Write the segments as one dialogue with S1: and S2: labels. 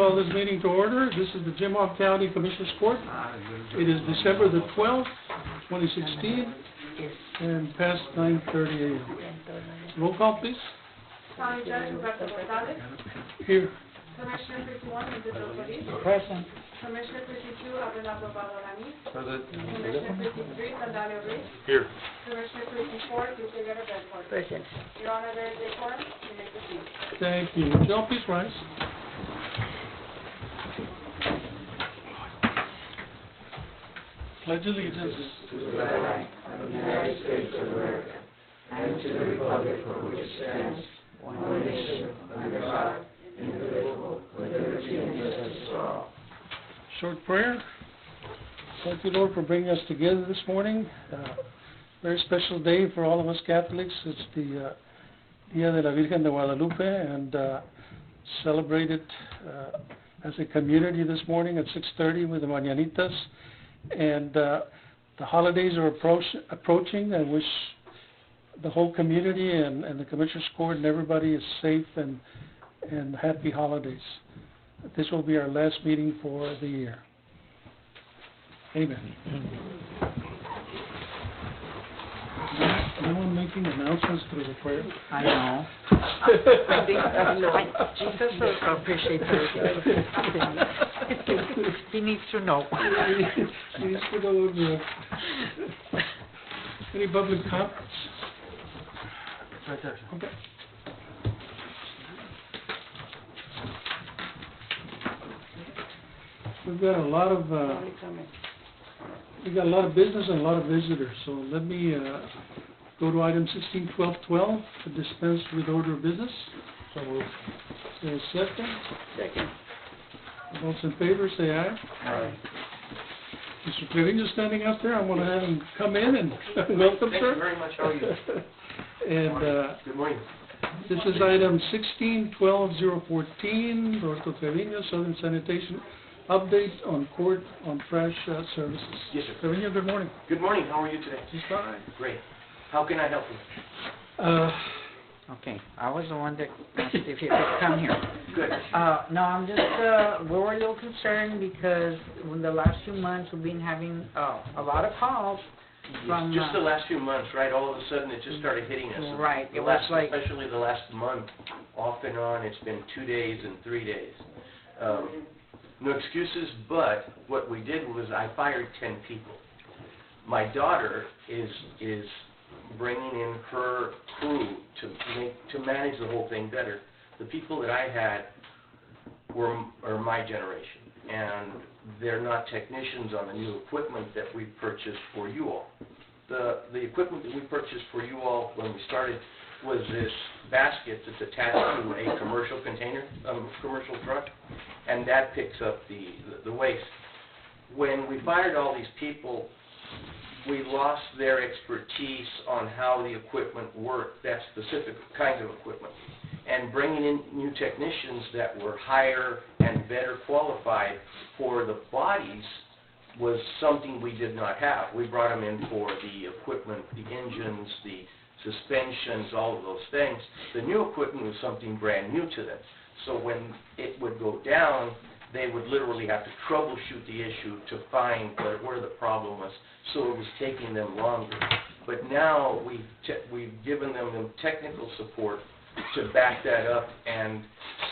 S1: call this meeting to order. This is the Jim Hawk County Commissioners Court. It is December the 12th, 2016, and past 9:30 a.m. Roll call, please.
S2: County Judge Roberto Gonzalez.
S1: Here.
S2: Commissioner 51, Isidro Solis.
S1: Present.
S2: Commissioner 52, Abelardo Balorani.
S3: Present.
S2: Commissioner 53, Sandalio Ruiz.
S3: Here.
S2: Commissioner 54, Figueroa Bedford.
S4: Present.
S2: Your Honor, there is a quorum. You may proceed.
S1: Thank you. Would you all please rise? Pledge allegiance.
S4: To the flag of the United States of America and to the republic for which it stands, one nation, under God, indivisible, with liberty and justice for all.
S1: Short prayer. Thank you, Lord, for bringing us together this morning. Very special day for all of us Catholics. It's the Dia de la Virgen de Guadalupe, and celebrated as a community this morning at 6:30 with the Mañanitas. And the holidays are approaching. I wish the whole community and the Commissioners Court and everybody is safe and happy holidays. This will be our last meeting for the year. Amen. No one making announcements through the prayer?
S4: I know. I think Jesus will appreciate everything. He needs to know.
S1: He needs to know. Any public comments?
S3: Right there.
S1: Okay. We've got a lot of business and a lot of visitors. So let me go to item 16-12-12 to dispense with order of business.
S3: So moved.
S1: Is there a second?
S4: Second.
S1: All those in favor, say aye.
S3: Aye.
S1: Mr. Trevino standing out there. I'm going to have him come in and welcome,
S5: Thank
S1: sir.
S5: you very much. How are you?
S1: And
S5: Good morning.
S1: this is item 16-12-014, Roberto Trevino, Southern Sanitation, update on court on trash services.
S5: Yes, sir.
S1: Trevino, good morning.
S5: Good morning. How are you today?
S1: Just fine.
S5: Great. How can I help you?
S4: Okay, I was the one that asked if you could come here.
S5: Good.
S4: No, I'm just, we were a little concerned because in the last few months we've been having a lot of calls from...
S5: Just the last few months, right? All of a sudden, it just started hitting us.
S4: Right. It was like...
S5: Especially the last month, off and on, it's been 2 days and 3 days. No excuses, but what we did was I fired 10 people. My daughter is bringing in her crew to manage the whole thing better. The people that I had are my generation, and they're not technicians on the new equipment that we purchased for you all. The equipment that we purchased for you all when we started was this basket that's attached to a commercial container, commercial truck, and that picks up the waste. When we fired all these people, we lost their expertise on how the equipment worked, that specific kind of equipment. And bringing in new technicians that were higher and better qualified for the bodies was something we did not have. We brought them in for the equipment, the engines, the suspensions, all of those things. The new equipment was something brand new to them. So when it would go down, they would literally have to troubleshoot the issue to find where the problem was. So it was taking them longer. But now we've given them the technical support to back that up, and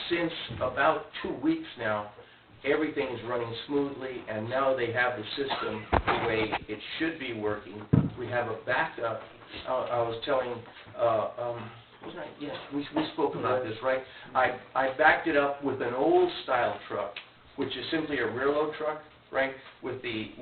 S5: since about 2 weeks now, everything is running smoothly, and now they have the system the way it should be working. We have a backup. I was telling, wasn't I? Yes, we spoke about this, right? I backed it up with an old style truck, which is simply a rear load truck, right? With the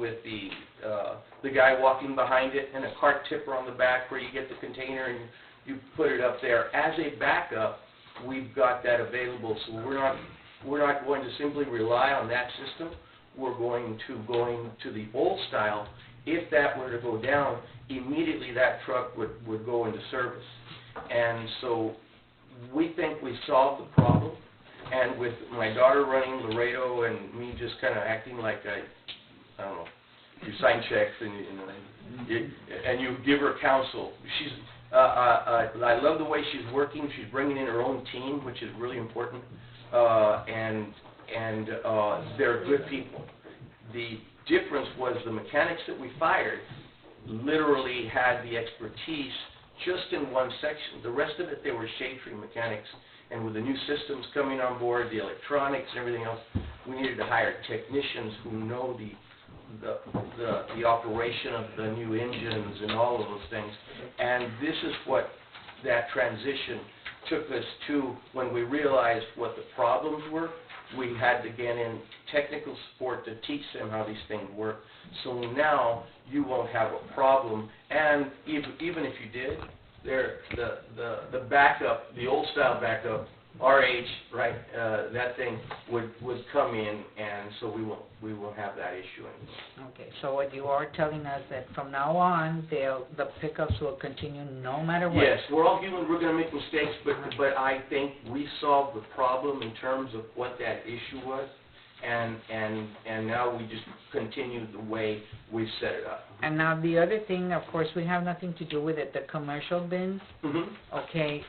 S5: guy walking behind it and a cart tipper on the back where you get the container and you put it up there. As a backup, we've got that available, so we're not going to simply rely on that system. We're going to go into the old style. If that were to go down, immediately that truck would go into service. And so we think we solved the problem. And with my daughter running Laredo and me just kind of acting like I don't know, you sign checks and you give her counsel. I love the way she's working. She's bringing in her own team, which is really important. And and they're good people. The difference was the mechanics that we fired literally had the expertise just in one section. The rest of it, they were shade tree mechanics. And with the new systems coming on board, the electronics and everything else, we needed to hire technicians who know the operation of the new engines and all of those things. And this is what that transition took us to when we realized what the problems were. We had to get in technical support to teach them how these things work. So now you won't have a problem. And even if you did, the backup, the old style backup, RH, right, that thing would come in, and so we won't have that issue anymore.
S6: Okay, so what you are telling us that from now on, the pickups will continue no matter what?
S5: Yes, we're all human, we're going to make mistakes, but I think we solved the problem in terms of what that issue was, and now we just continue the way we've set it up.
S6: And now the other thing, of course, we have nothing to do with it, the commercial bins, okay,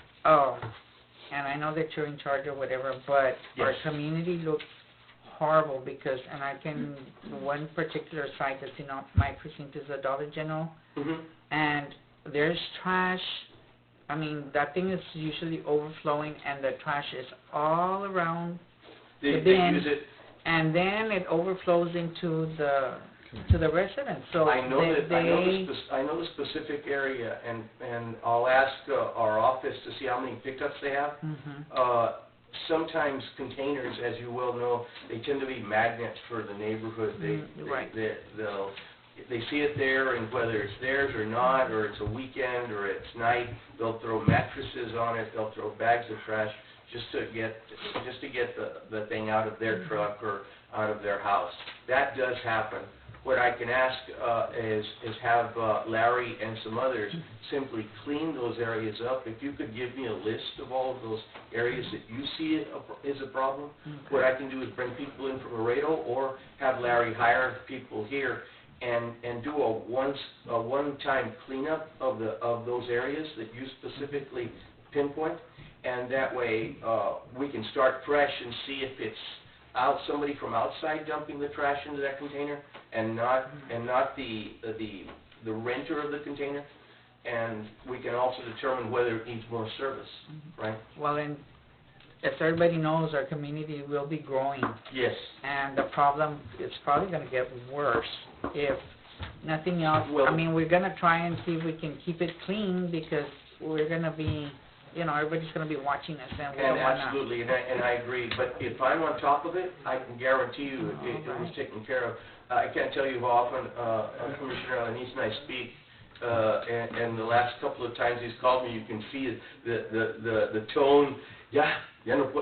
S6: and I know that you're in charge or whatever, but our community looks horrible because, and I can, one particular site that's in my precinct is the Dollar General, and there's trash. I mean, that thing is usually overflowing, and the trash is all around the bin,
S5: They use it.
S6: and then it overflows into the residents. So
S5: I know the specific area, and I'll ask our office to see how many pickups they have. Sometimes containers, as you well know, they tend to be magnets for the neighborhood. They see it there, and whether it's theirs or not, or it's a weekend or it's night, they'll throw mattresses on it. They'll throw bags of trash just to get the thing out of their truck or out of their house. That does happen. What I can ask is have Larry and some others simply clean those areas up. If you could give me a list of all of those areas that you see is a problem, what I can do is bring people in from Laredo or have Larry hire people here and do a one-time cleanup of those areas that you specifically pinpoint, and that way we can start fresh and see if it's somebody from outside dumping the trash into that container, and not the renter of the container, and we can also determine whether it needs more service, right?
S6: Well, and as everybody knows, our community will be growing.
S5: Yes.
S6: And the problem is probably going to get worse if nothing else.
S5: Well,
S6: I mean, we're going to try and see if we can keep it clean because we're going to be, everybody's going to be watching us. And
S5: absolutely, and I agree. But if I'm on top of it, I can guarantee you it was taken care of. I can't tell you how often Commissioner Alanis and I speak, and the last couple of times he's called me, you can see the tone.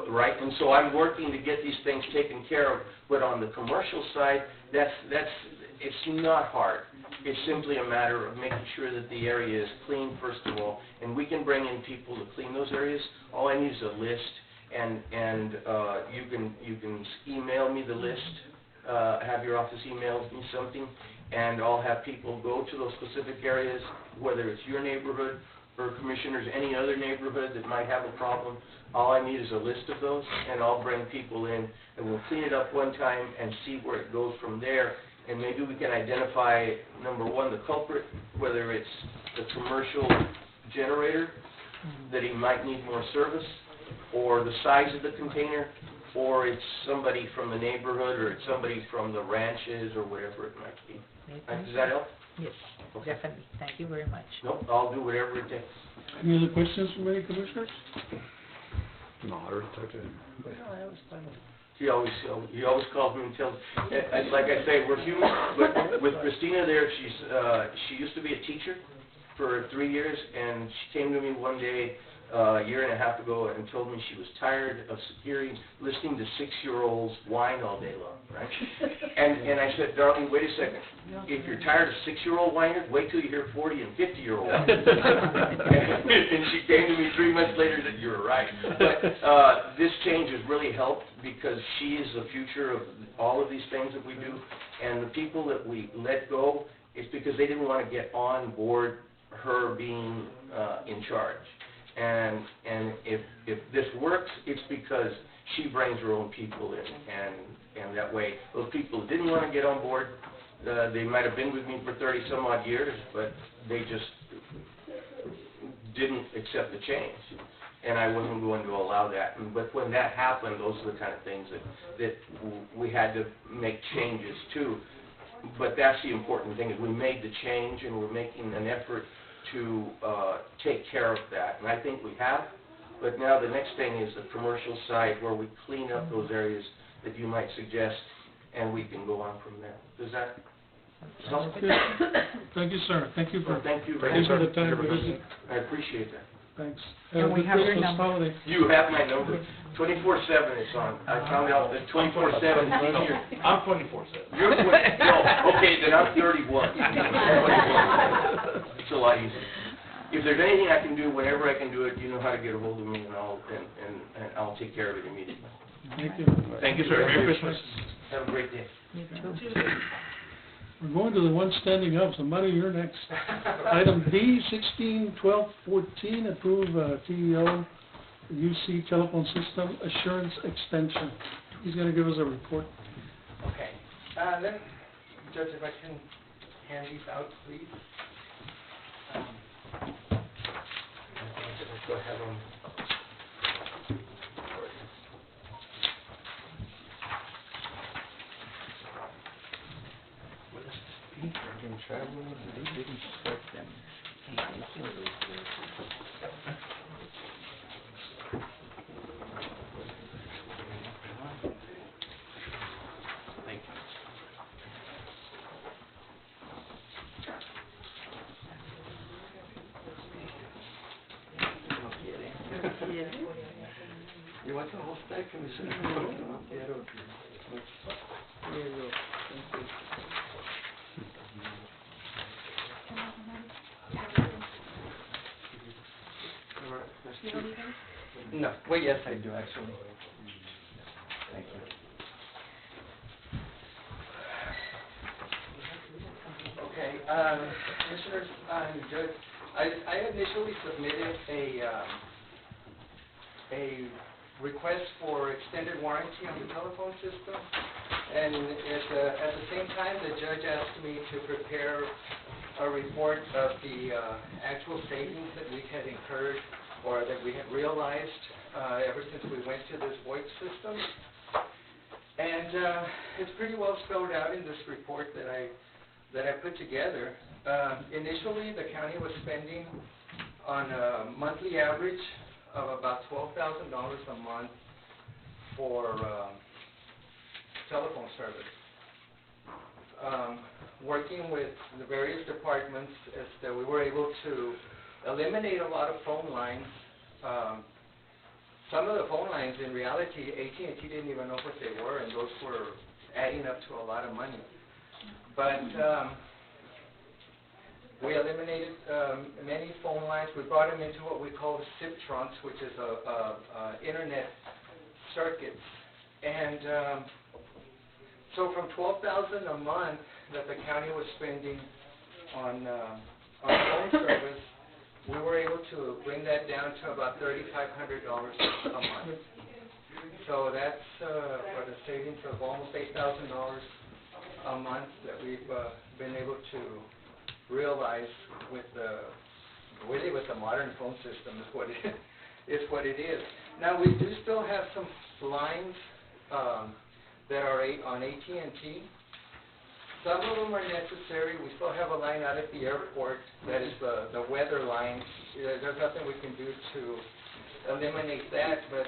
S5: Right? And so I'm working to get these things taken care of. But on the commercial side, it's not hard. It's simply a matter of making sure that the area is clean, first of all, and we can bring in people to clean those areas. All I need is a list, and you can email me the list, have your office email me something, and I'll have people go to those specific areas, whether it's your neighborhood or commissioners, any other neighborhood that might have a problem. All I need is a list of those, and I'll bring people in, and we'll clean it up one time and see where it goes from there. And maybe we can identify, number one, the culprit, whether it's the commercial generator, that he might need more service, or the size of the container, or it's somebody from the neighborhood, or it's somebody from the ranches, or whatever it might be. Does that help?
S6: Yes, definitely. Thank you very much.
S5: Nope, I'll do whatever it takes.
S1: Any other questions from any commissioners?
S3: No, I already talked to him.
S5: He always calls me and tells, like I say, we're human, but with Christina there, she used to be a teacher for 3 years, and she came to me one day, a year and a half ago, and told me she was tired of listening to 6-year-olds whine all day long, right? And I said, darling, wait a second. If you're tired of 6-year-old whiners, wait till you hear 40 and 50-year-old whiners. And she came to me 3 months later and said, you're right. But this change has really helped because she is the future of all of these things that we do. And the people that we let go, it's because they didn't want to get on board her being in charge. And if this works, it's because she brings her own people in, and that way, those people who didn't want to get on board, they might have been with me for 30-some odd years, but they just didn't accept the change. And I wasn't going to allow that. But when that happened, those are the kind of things that we had to make changes to. But that's the important thing, is we made the change, and we're making an effort to take care of that. And I think we have. But now the next thing is the commercial side, where we clean up those areas that you might suggest, and we can go on from there. Does that help?
S1: Good. Thank you, sir. Thank you for
S5: Well, thank you very
S1: taking
S5: much.
S1: the time to visit.
S5: I appreciate that.
S1: Thanks.
S6: And we
S1: Good
S6: have your
S1: Christmas
S6: number.
S1: holiday.
S5: You have my number. 24/7 it's on. I found out that 24/7 is easier.
S3: I'm 24/7.
S5: You're 20, no, okay, then I'm 31. It's a lot easier. If there's anything I can do, whenever I can do it, you know how to get a hold of me, and I'll take care of it immediately.
S1: Thank you.
S5: Thank you, sir. Merry Christmas. Have a great day.
S6: You too.
S1: We're going to the one standing up, so Marty, you're next. Item D, 16-12-14, approve TEO UC telephone system assurance extension. He's going to give us a report.
S7: Okay. Then, Judge, if I can hand these out, please.
S5: Go ahead on.
S7: You want the whole stack, Commissioner? No. Well, yes, I do, actually. Thank you. Okay, Commissioners, Judge, I initially submitted a request for extended warranty on the telephone system, and at the same time, the judge asked me to prepare a report of the actual savings that we had incurred or that we had realized ever since we went to this VoIP system. And it's pretty well spelled out in this report that I put together. Initially, the county was spending on a monthly average of about $12,000 a month for telephone service. Working with the various departments, as that we were able to eliminate a lot of phone lines. Some of the phone lines, in reality, AT&T didn't even know what they were, and those were adding up to a lot of money. But we eliminated many phone lines. We brought them into what we call SIP trunks, which is internet circuits. And so from $12,000 a month that the county was spending on phone service, we were able to bring that down to about $3,500 a month. So that's what a savings of almost $8,000 a month that we've been able to realize with the modern phone system is what it is. Now we do still have some lines that are on AT&T. Some of them are necessary. We still have a line out at the airport that is the weather line. There's nothing we can do to eliminate that, but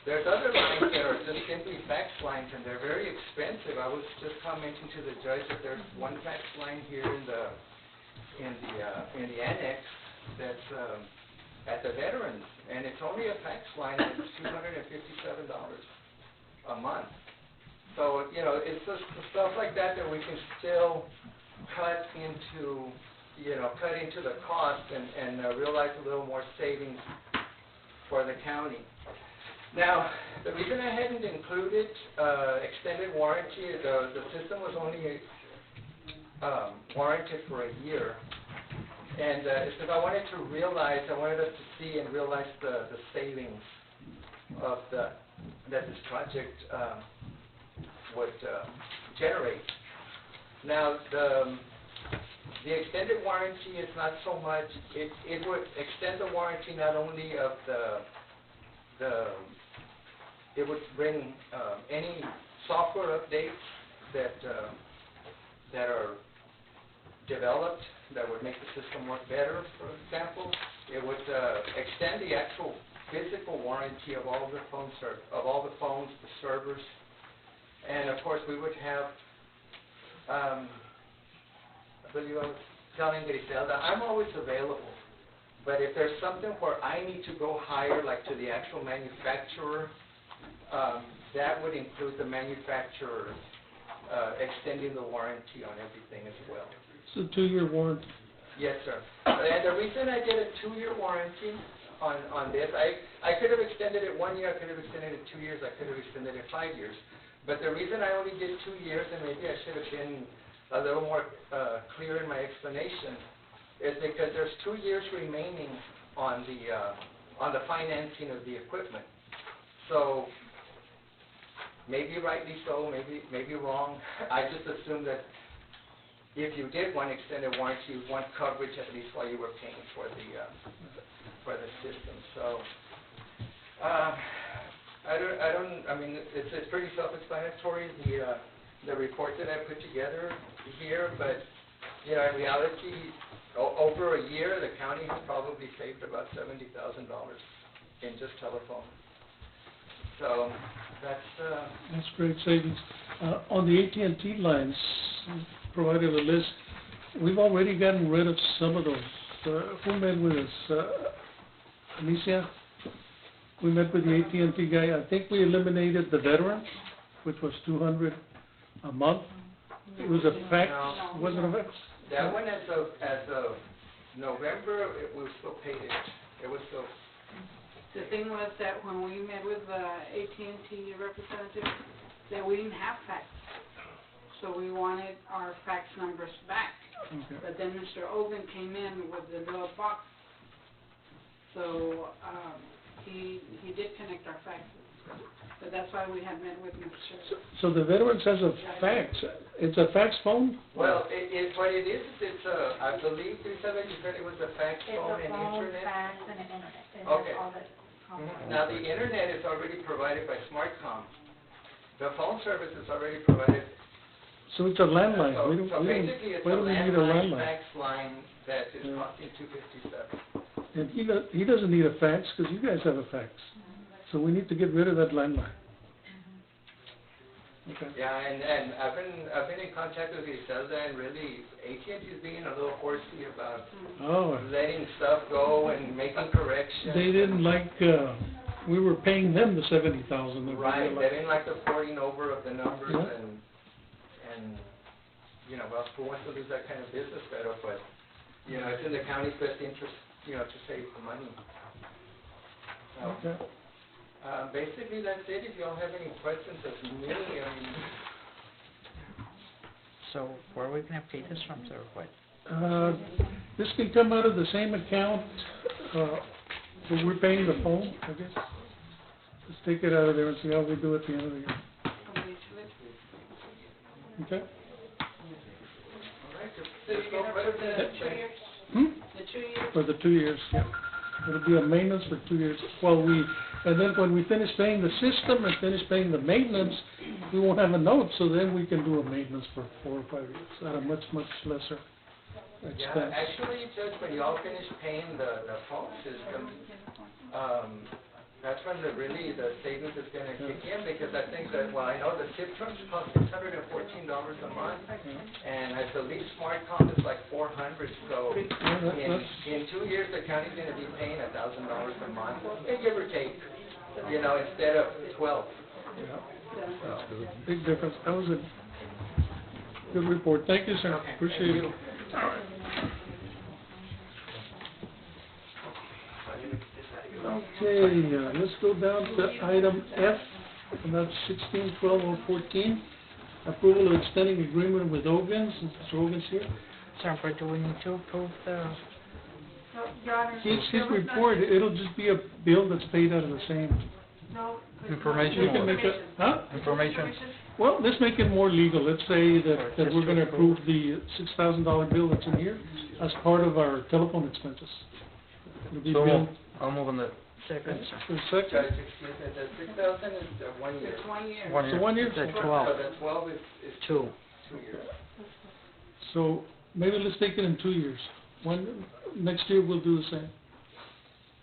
S7: there's other lines that are just simply fax lines, and they're very expensive. I was just commenting to the judge that there's one fax line here in the annex that's at the Veterans, and it's only a fax line, and it's $257 a month. So, you know, it's just stuff like that that we can still cut into the cost and realize a little more savings for the county. Now, the reason I hadn't included extended warranty, the system was only warranted for a year. And it's because I wanted us to see and realize the savings that this project would generate. Now, the extended warranty is not so much, it would extend the warranty not only of it would bring any software updates that are developed that would make the system work better, for example. It would extend the actual physical warranty of all the phones, the servers, and of course we would have. I believe I was telling Griselda, I'm always available, but if there's something where I need to go higher, like to the actual manufacturer, that would include the manufacturer extending the warranty on everything as well.
S1: It's a 2-year warranty.
S7: Yes, sir. And the reason I did a 2-year warranty on this, I could have extended it 1 year, I could have extended it 2 years, I could have extended it 5 years. But the reason I only did 2 years, and maybe I should have been a little more clear in my explanation, is because there's 2 years remaining on the financing of the equipment. So maybe rightly so, maybe wrong. I just assumed that if you did want extended warranty, you want coverage at least while you were paying for the system. So I mean, it's pretty self-explanatory, the report that I put together here, but, you know, in reality, over a year, the county has probably saved about $70,000 in just telephone. So
S1: That's great savings. On the AT&T lines, provided a list. We've already gotten rid of some of those. Who met with us? Alicia? We met with the AT&T guy. I think we eliminated the veteran, which was $200 a month. It was a fax.
S7: No.
S1: Was it a fax?
S7: that one, as of November, we still paid it. It was still.
S8: The thing was that when we met with the AT&T representative, that we didn't have fax. So we wanted our fax numbers back.
S1: Okay.
S8: But then Mr. Ogun came in with the little box. So he did connect our faxes. But that's why we had met with Mr.
S1: So the veterans has a fax. It's a fax phone?
S7: Well, what it is, it's a, I believe, you said it was a fax phone and internet?
S9: fax, and an internet. It has
S7: Okay.
S9: all the
S7: Now, the internet is already provided by SmartCom. The phone service is already provided.
S1: So it's a landline.
S7: So basically, it's a landline fax line that is costing $257.
S1: And he doesn't need a fax because you guys have a fax. So we need to get rid of that landline. Okay.
S7: Yeah, and I've been in contact with Griselda, and really AT&T is being a little horsey about letting stuff go and making corrections.
S1: They didn't like. We were paying them the $70,000.
S7: Right. They didn't like the porting over of the numbers, and you know, well, who wants to lose that kind of business, better? But you know, it's in the county's best interest, you know, to save the money. So,
S1: Okay.
S7: basically, that's it. If y'all have any questions of me, I mean.
S6: So where are we gonna pay this from, sir, or what?
S1: This can come out of the same account that we're paying the phone, I guess. Let's take it out of there and see how we do at the end of the year. Okay?
S8: So you're gonna put the 2 years? The 2 years?
S1: For the 2 years, yeah. It'll be a maintenance for 2 years. And then when we finish paying the system and finish paying the maintenance, we won't have a note, so then we can do a maintenance for 4 or 5 years at a much, much lesser expense.
S7: Yeah, actually, Judge, when you all finish paying the phone system, that's when the savings is going to kick in, because I think that, well, I know the SIP trunks cost $614 a month, and I believe SmartCom is like $400, so in 2 years, the county's going to be paying $1,000 a month, give or take, you know, instead of 12.
S1: Yeah. Big difference. That was a good report. Thank you, sir.
S7: Okay,
S1: Appreciate
S7: thank
S1: it.
S7: you.
S1: All right. Okay, let's go down to item F, and that's 16-12-014. Approval of extending agreement with Ogun, since Mr. Ogun's here.
S6: Sir, but do we need to approve the,
S8: No, Your Honor.
S1: His report, it'll just be a bill that's paid out of the same.
S2: No.
S4: Information
S1: We can make a, huh?
S4: Information.
S1: Well, let's make it more legal. Let's say that we're gonna approve the $6,000 bill that's in here as part of our telephone expenses. It'll be
S4: So,
S1: billed.
S4: I'll move on that.
S6: Second,
S1: For a
S7: Judge,
S1: second,
S7: excuse me, the 6,000 is 1 year.
S8: It's 1 year.
S4: 1
S1: so
S4: year.
S1: 1 year?
S6: the
S7: So
S6: 12,
S7: the 12 is
S6: 2.
S7: 2 years.
S1: So maybe let's take it in 2 years. Next year we'll do the same.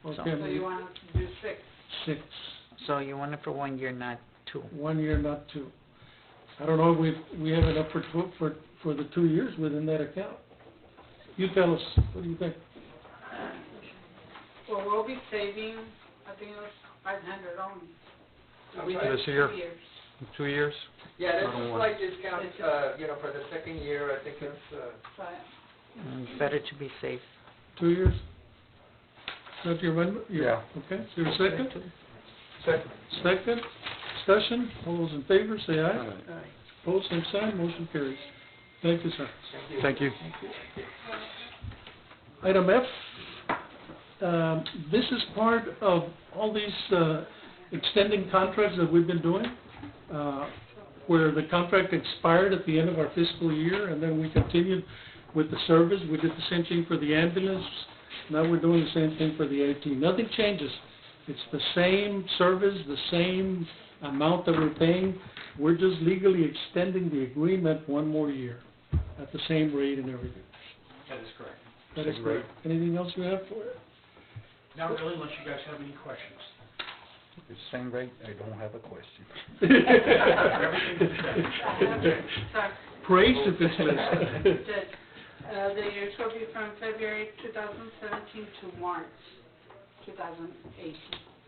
S6: So-
S1: Okay,
S8: So
S1: maybe
S8: you want to do 6.
S1: 6.
S6: So you want it for 1 year, not 2.
S1: 1 year, not 2. I don't know if we have enough for the 2 years within that account. You tell us, what do you think?
S8: Well, we'll be saving, I think it was 500 only.
S7: I'm
S8: We
S7: sorry?
S8: did
S4: This year?
S8: 2 years.
S4: 2 years?
S7: Yeah, there's
S4: I don't
S7: a
S4: want-
S7: slight discount, for the second year, I think it's,
S8: So,
S6: Better to be safe.
S1: 2 years? Is that your amendment?
S4: Yeah.
S1: Okay, is there a second?
S7: second.
S1: Second, discussion, all those in favor, say aye.
S4: Aye.
S1: Opposed, same sign, motion carries. Thank you, sir.
S4: Thank you.
S1: Item F, this is part of all these extending contracts that we've been doing, where the contract expired at the end of our fiscal year, and then we continued with the service. We did the same thing for the ambulance. Now we're doing the same thing for the AT. Nothing changes. It's the same service, the same amount that we're paying. We're just legally extending the agreement 1 more year at the same rate and everything.
S9: That is correct.
S1: That is
S4: Same
S1: correct. Anything else you have for it?
S9: Not really, unless you guys have any questions.
S4: It's same rate, I don't have a question.
S8: sorry.
S1: Praise if it's less.
S8: The years will be from February 2017 to March 2018.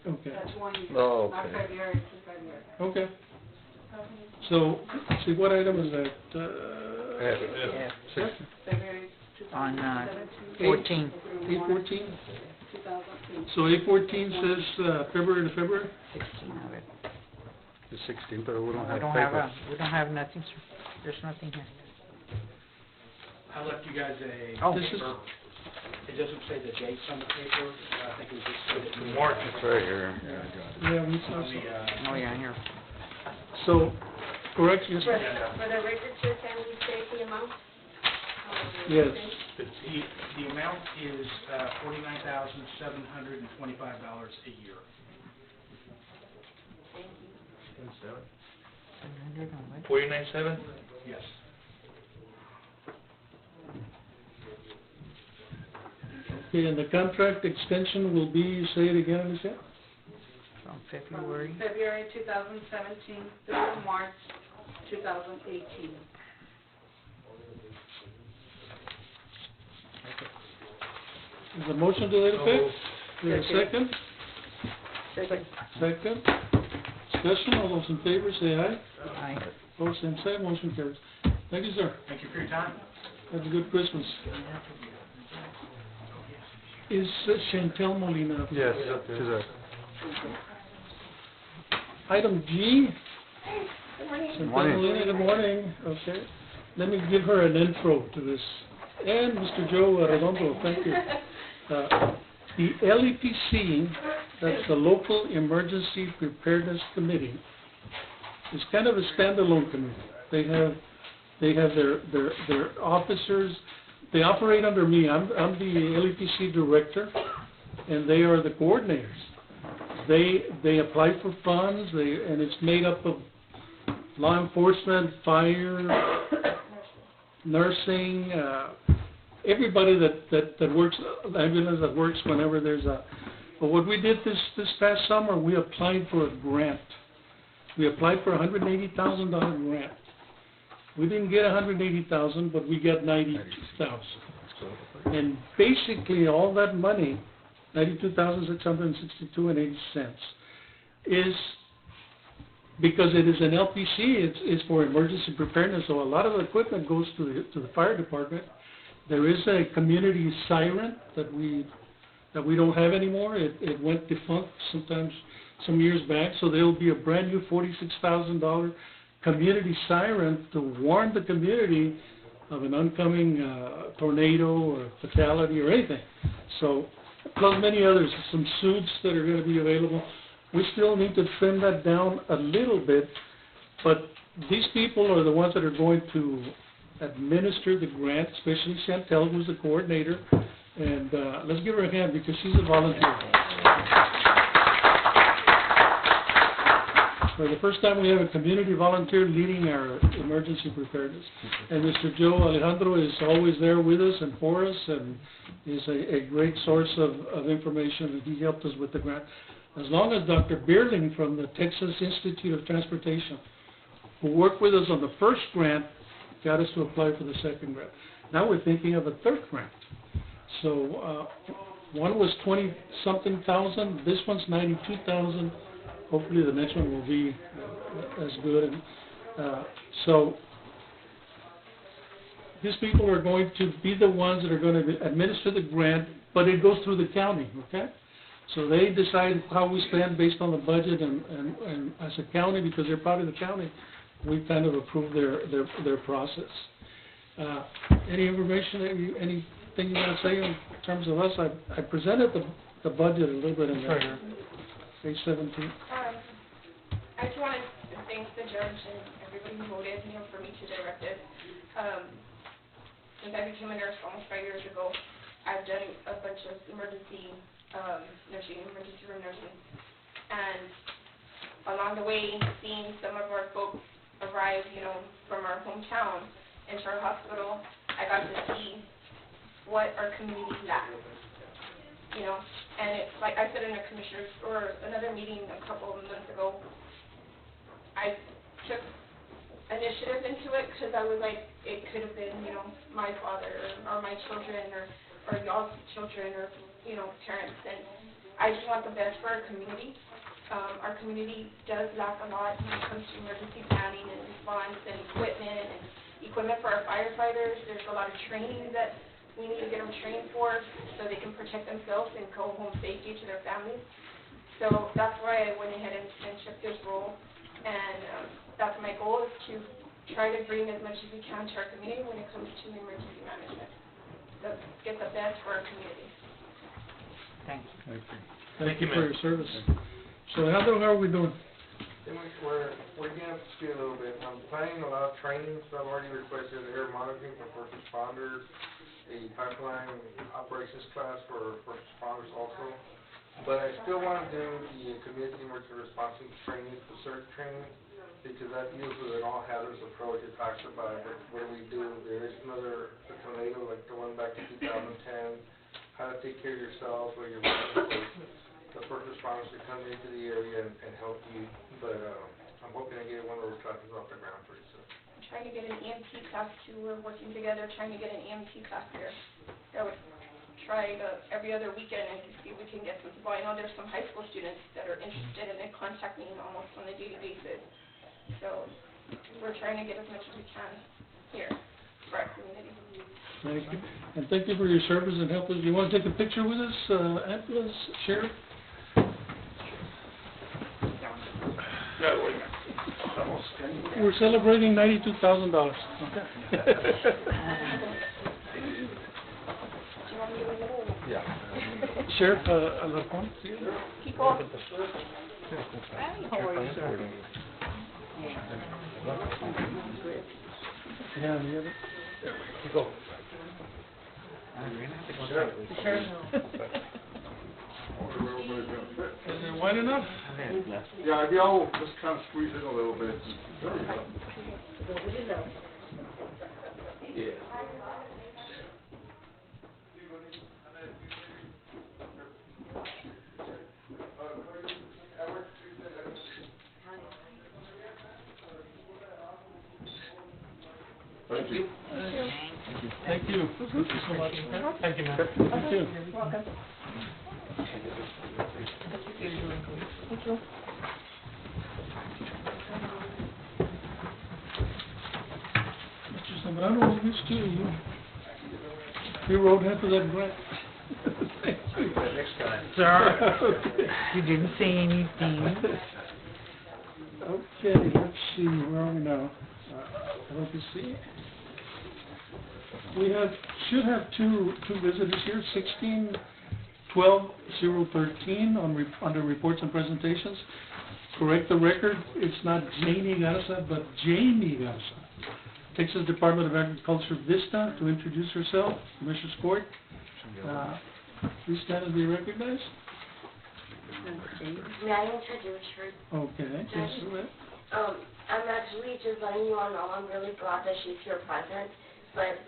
S1: Okay,
S8: That's 1 year.
S4: Oh,
S8: Not
S4: okay.
S8: February to February.
S1: okay. So, see, what item is that?
S6: Yeah.
S8: February
S6: On,
S8: 2017.
S6: 14.
S1: A14?
S8: 2018.
S1: So A14 says February to February?
S6: 16 of it.
S4: The 16, but we don't
S6: We
S4: have
S6: don't have
S4: paper.
S6: we don't have nothing, sir. There's nothing here.
S9: I left you guys a
S6: Oh.
S1: This is-
S9: paper. It doesn't say the dates on the paper. I think it was just the
S4: Mark, it's right here. Yeah, I got it.
S1: Yeah, we saw
S9: on
S1: some.
S9: the,
S6: Oh, yeah, here.
S1: So, correct, yes,
S2: For the record, sir, can we say the amount?
S1: yes.
S9: the amount is $49,725 a year.
S6: 700 on what?
S9: 49.7? Yes.
S1: Okay, and the contract extension will be, say it again, Alicia?
S6: From
S8: From
S6: February.
S8: February 2017 through March 2018.
S1: Is the motion to that effect? Is there a second?
S6: Second.
S1: Second. Discussion, all those in favor, say aye.
S6: Aye.
S1: Opposed, same sign, motion carries. Thank you, sir.
S9: Thank you for your time.
S1: Have a good Christmas. Is Chantel Molina?
S4: Yes, she's there.
S1: Item G. Chantel
S4: Morning.
S1: Molina, good morning. Okay. Let me give her an intro to this. And Mr. Joe Arredondo, thank you. The LEPC, that's the Local Emergency Preparedness Committee, is kind of a standalone committee. They have their officers. They operate under me. I'm the LEPC director, and they are the coordinators. They apply for funds, and it's made up of law enforcement, fire, nursing, everybody that works, ambulance that works whenever there's a. But what we did this past summer, we applied for a grant. We applied for a $180,000 grant. We didn't get 180,000, but we got 92,000. And basically, all that money, 92,662.80, is because it is an LPC. It's for emergency preparedness. So a lot of the equipment goes to the fire department. There is a community siren that we don't have anymore. It went defunct some years back. So there will be a brand new $46,000 community siren to warn the community of an oncoming tornado or fatality or anything. So, plus many others, some suits that are going to be available. We still need to trim that down a little bit, but these people are the ones that are going to administer the grant, especially Chantel, who's the coordinator. And let's give her a hand because she's a volunteer. For the first time, we have a community volunteer leading our emergency preparedness. And Mr. Joe Alejandro is always there with us and for us, and is a great source of information, and he helped us with the grant. As long as Dr. Bierling from the Texas Institute of Transportation, who worked with us on the first grant, got us to apply for the second grant. Now we're thinking of a third grant. So one was 20-something thousand, this one's 92,000. Hopefully the next one will be as good. And so these people are going to be the ones that are going to administer the grant, but it goes through the county, okay? So they decide how we spend based on the budget, and as a county, because they're part of the county, we kind of approve their process. Any information, anything you want to say in terms of us? I presented the budget a little bit in there. Page 17.
S2: I just wanted to thank the judge and everybody who voted, for me to direct it. Since I became a nurse almost 5 years ago, I've done a bunch of emergency room nursing. And along the way, seeing some of our folks arrive, from our hometown into our hospital, I got to see what our community lacks. And it's like I said in a commissioner's or another meeting a couple of months ago, I took initiative into it because I was like, it could have been, my father or my children or y'all's children or, parents. And I just want the best for our community. Our community does lack a lot when it comes to emergency planning and response and equipment for our firefighters. There's a lot of training that we need to get them trained for so they can protect themselves and go home safely to their families. So that's why I went ahead and took this role. And that's my goal, is to try to bring as much as we can to our community when it comes to emergency management. So get the best for our community.
S6: Thank you.
S1: Thank you for your service. So how are we doing?
S10: We're getting up to speed a little bit. I'm planning a lot of trainings. So I've already requested air monitoring for first responders, a pipeline operations class for first responders also. But I still want to do the community emergency response training, the CERT training, because that deals with an all-hazards approach. It talks about what do we do. There is another tornado like the one back in 2010, how to take care of yourself or your the first responders to come into the area and help you. But I'm hoping to get one of those classes off the ground pretty soon.
S2: I'm trying to get an EMT class too. We're working together trying to get an EMT class here. That would try every other weekend and see if we can get some people. I know there's some high school students that are interested and they contact me almost on a daily basis. So we're trying to get as much as we can here for our community.
S1: Thank you. And thank you for your service and help us. You want to take a picture with us, Ambulance Sheriff? We're celebrating $92,000. Okay.
S10: Yeah.
S1: Sheriff Alarcon?
S2: Keep on.
S1: Yeah, yeah.
S10: Go.
S1: Is it wide enough?
S10: Yeah, maybe I'll just kind of squeeze it a little bit.
S5: Yeah.
S10: Thank you.
S1: Thank you. Thank you so much. Thank you, ma'am. Thank you.
S2: Welcome. Thank you.
S1: Mr. Zambrano, this too. You wrote half of that grant. Thank you.
S5: Next time.
S6: Sir, you didn't say anything.
S1: Okay, let's see, where are we now? Let me see. We should have two visitors here, 12-013 under reports and presentations. Correct the record, it's not Janie Garza, but Jamie Garza. Texas Department of Agriculture Vista to introduce herself, Commissioner's Court. Please stand and be recognized.
S11: May I introduce her?
S1: Okay, yes, go ahead.
S11: I'm actually just letting you all know I'm really glad that she's here present, but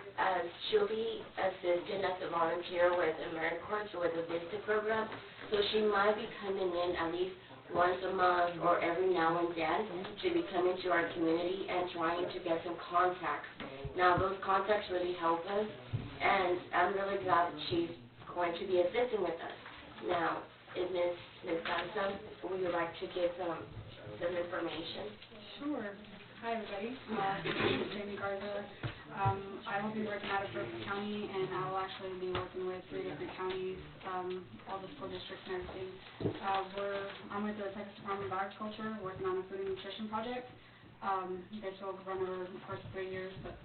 S11: she'll be assisting as a volunteer with AmeriCorps with the VISTA program, so she might be coming in at least once a month or every now and then to be coming to our community and trying to get some contacts. Now, those contacts really help us, and I'm really glad that she's going to be assisting with us. Now, is Ms. Garza, would you like to give some information?
S8: Sure. Hi, everybody. My name is Jamie Garza. I will be working out of Brooks County, and I will actually be working with 3 different counties, all the school districts and everything. I'm with the Texas Department of Agriculture, working on a food and nutrition project. This will run over, of course, 3 years, but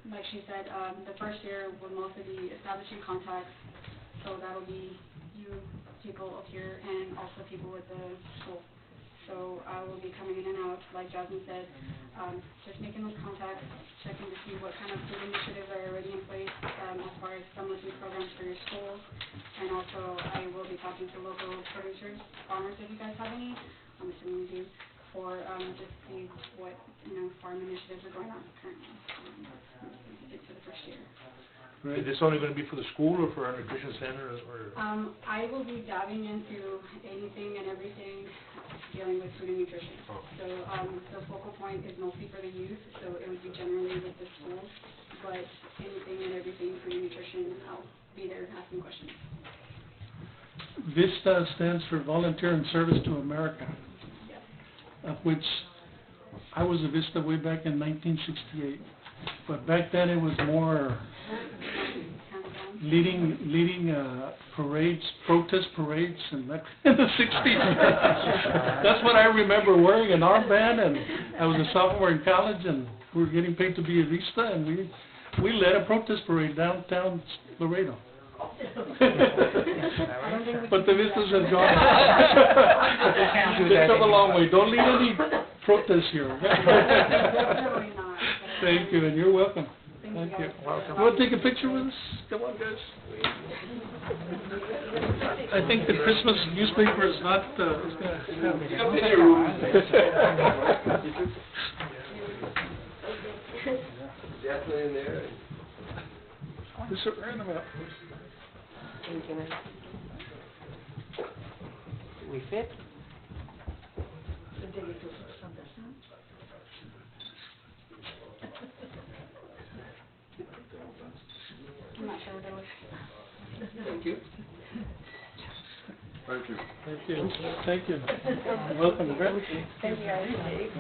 S8: like she said, the first year will mostly be establishing contacts, so that will be you people up here and also people with the school. So I will be coming in and out, like Jasmine said, just making those contacts, checking to see what kind of food initiatives are already in place as far as summer food programs for your schools. And also I will be talking to local producers, farmers, if you guys have any, I'm assuming you do, for just see what, farm initiatives are going on currently. It's for the first year.
S12: Right. Is this only going to be for the school or for our nutrition center or?
S8: I will be diving into anything and everything dealing with food and nutrition.
S12: Oh.
S8: So the focal point is mostly for the youth, so it would be generally with the schools, but anything and everything food and nutrition, I'll be there asking questions.
S1: VISTA stands for Volunteer in Service to America,
S8: Yes.
S1: of which I was a VISTA way back in 1968. But back then it was more leading parades, protest parades, and that in the 60s. That's what I remember, wearing an armband, and I was a sophomore in college, and we were getting paid to be a Vista, and we led a protest parade downtown Laredo. But the Vistas have gone. They've come a long way. Don't lead any protests here.
S8: Definitely not.
S1: Thank you, and you're welcome. Thank you.
S12: Welcome.
S1: You want to take a picture with us? Come on, guys. I think the Christmas newspaper is not, is going
S5: Definitely in there.
S1: This is random out.
S11: Thank you, ma'am.
S6: We fit?
S8: I'm not sure what it was.
S5: Thank you.
S10: Thank you.
S1: Thank you. Thank you. You're welcome.
S11: Thank you,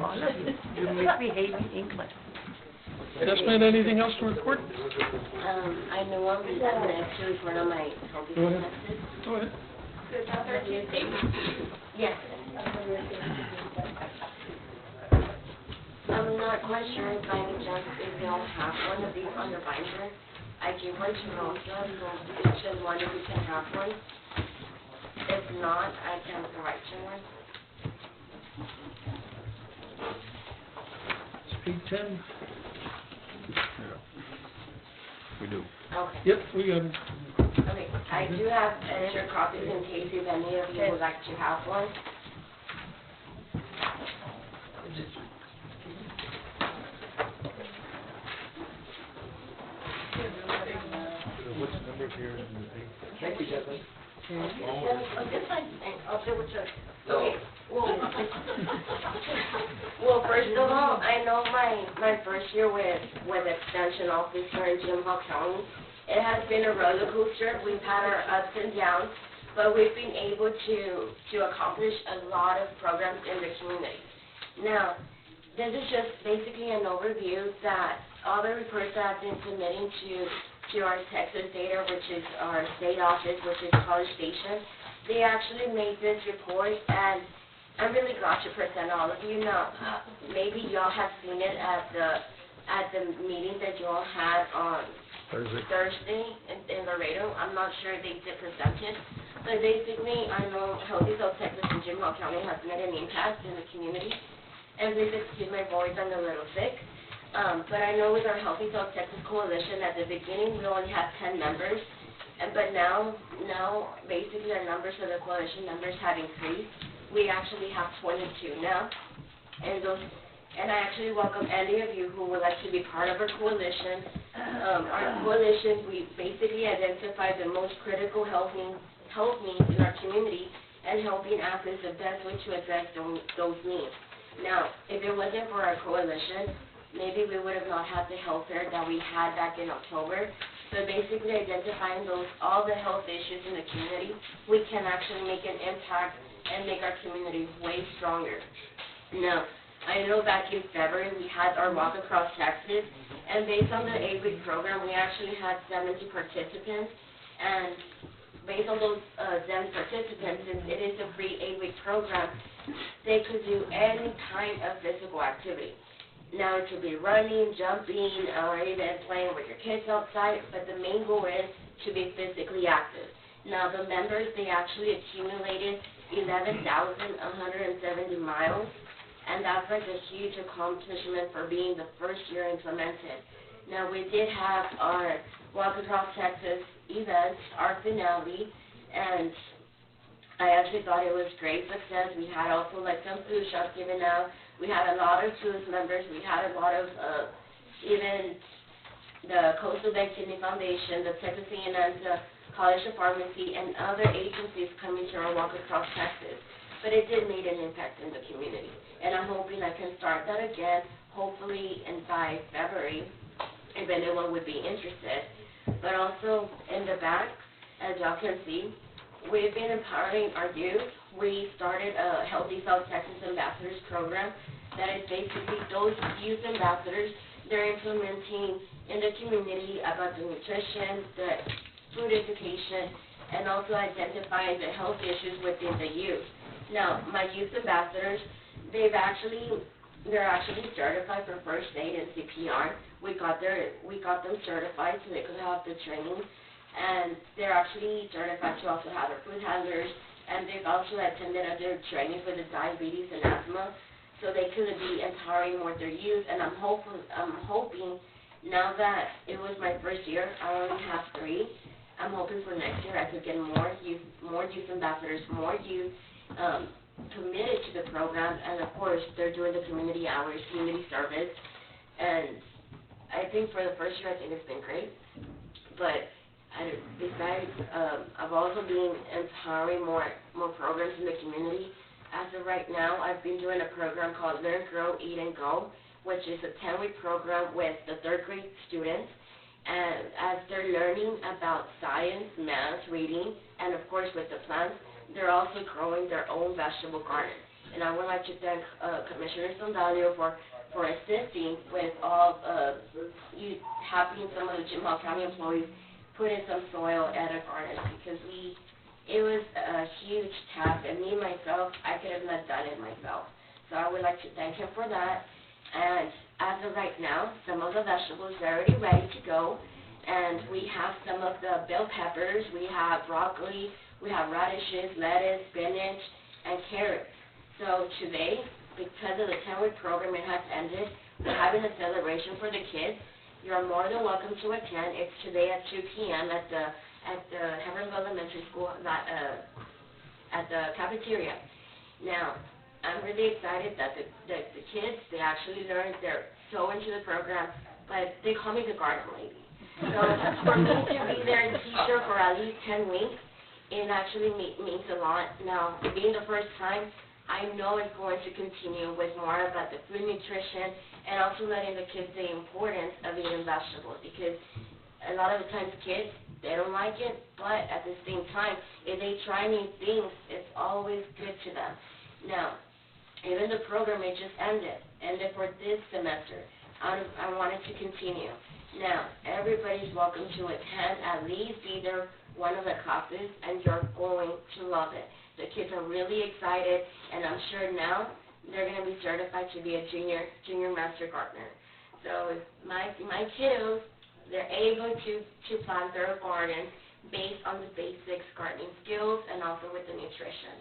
S6: All of you. You misbehave in England.
S1: Jasmine, anything else to report?
S11: I know I'm next to report on my health
S1: Go ahead.
S11: expenses.
S1: Go ahead.
S2: Is that their Tuesday?
S11: Yes. I'm not quite sure by any chance if they all have one of these on your binder. I gave one to Rosa, so each and one of you can have one. If not, I can provide you one.
S1: It's 8:10.
S3: We do.
S11: Okay.
S1: Yep, we got it.
S11: Okay, I do have extra copies in case if any of you would like to have one.
S12: What's the number here in the thing?
S7: Thank you, Jasmine.
S11: Oh, this fine. I'll double check. Okay, well, first of all, I know my first year with Extension Officer in Jim Hall County, it has been a roller coaster. We've had our ups and downs, but we've been able to accomplish a lot of programs in the community. Now, this is just basically an overview that all the reports that I've been submitting to our Texas data, which is our state office, which is College Station, they actually made this report, and I'm really glad to present all of you. Now, maybe y'all have seen it at the meeting that you all had on Thursday in Laredo. I'm not sure they did present it, But basically, I know Healthy South Texas and Jim Hall County has made an impact in the community. And please excuse my voice, I'm a little sick. But I know with our Healthy South Texas Coalition, at the beginning, we only had 10 members. But now, basically, our numbers for the coalition members have increased. We actually have 22 now. And I actually welcome any of you who would like to be part of our coalition. Our coalition, we basically identify the most critical health needs in our community and helping act is the best way to address those needs. Now, if it wasn't for our coalition, maybe we would have not had the health fair that we had back in October. So basically identifying all the health issues in the community, we can actually make an impact and make our community way stronger. Now, I know back in February we had our Walk Across Texas, and based on the 8-week program, we actually had 70 participants, and based on those 70 participants, since it is a free 8-week program, they could do any kind of physical activity. Now, it could be running, jumping, or even playing with your kids outside, but the main goal is to be physically active. Now, the members, they actually accumulated 11,170 miles, and that's like a huge accomplishment for being the first year implemented. Now, we did have our Walk Across Texas event, our finale, and I actually thought it was great success. We had also like some food shops given out. We had a lot of SUS members. We had a lot of even the Coastal Bend Kidney Foundation, the Texas A&M College of Pharmacy, and other agencies coming to our Walk Across Texas. But it did make an impact in the community, and I'm hoping I can start that again, hopefully by February, if anyone would be interested. But also in the back, as y'all can see, we've been empowering our youth. We started a Healthy South Texas Ambassadors program that is basically those youth ambassadors, they're implementing in the community about the nutrition, the food education, and also identifying the health issues within the youth. Now, my youth ambassadors, they're actually certified for first aid and CPR. We got them certified so they could have the training, and they're actually certified to also have their food handlers, and they've also attended other training for the diabetes and asthma, so they could be empowering more their youth. And I'm hoping now that it was my first year, I only have 3. I'm hoping for next year I could get more youth ambassadors, more youth committed to the program, and of course they're doing the community hours, community service, and I think for the first year I think it's been great. But besides, I've also been empowering more programs in the community. As of right now, I've been doing a program called Learn, Grow, Eat, and Go, which is a 10-week program with the 3rd grade students, and as they're learning about science, math, reading, and of course with the plants, they're also growing their own vegetable garden. And I would like to thank Commissioner Sandalio for assisting with all helping some of the Jim Hall County employees put in some soil at our gardens, because it was a huge task, and me myself, I could have not done it myself. So I would like to thank him for that. And as of right now, some of the vegetables are already ready to go, and we have some of the bell peppers, we have broccoli, we have radishes, lettuce, spinach, and carrots. So today, because of the 10-week program, it has ended, we're having a celebration for the kids. You're more than welcome to attend. It's today at 2 p.m. at the Heberville Elementary School, at the cafeteria. Now, I'm really excited that the kids, they actually learned, they're so into the program, but they call me the garden lady. So for me to be their teacher for at least 10 weeks, it actually means a lot. Now, being the first time, I know it's going to continue with more about the food nutrition and also letting the kids the importance of eating vegetables, because a lot of the times kids, they don't like it, but at the same time, if they try new things, it's always good to them. Now, even the program, it just ended for this semester. I want it to continue. Now, everybody's welcome to attend at least either one of the classes, and you're going to love it. The kids are really excited, and I'm sure now they're going to be certified to be a junior master gardener. So my kiddos, they're able to plant their garden based on the basics gardening skills and also with the nutrition.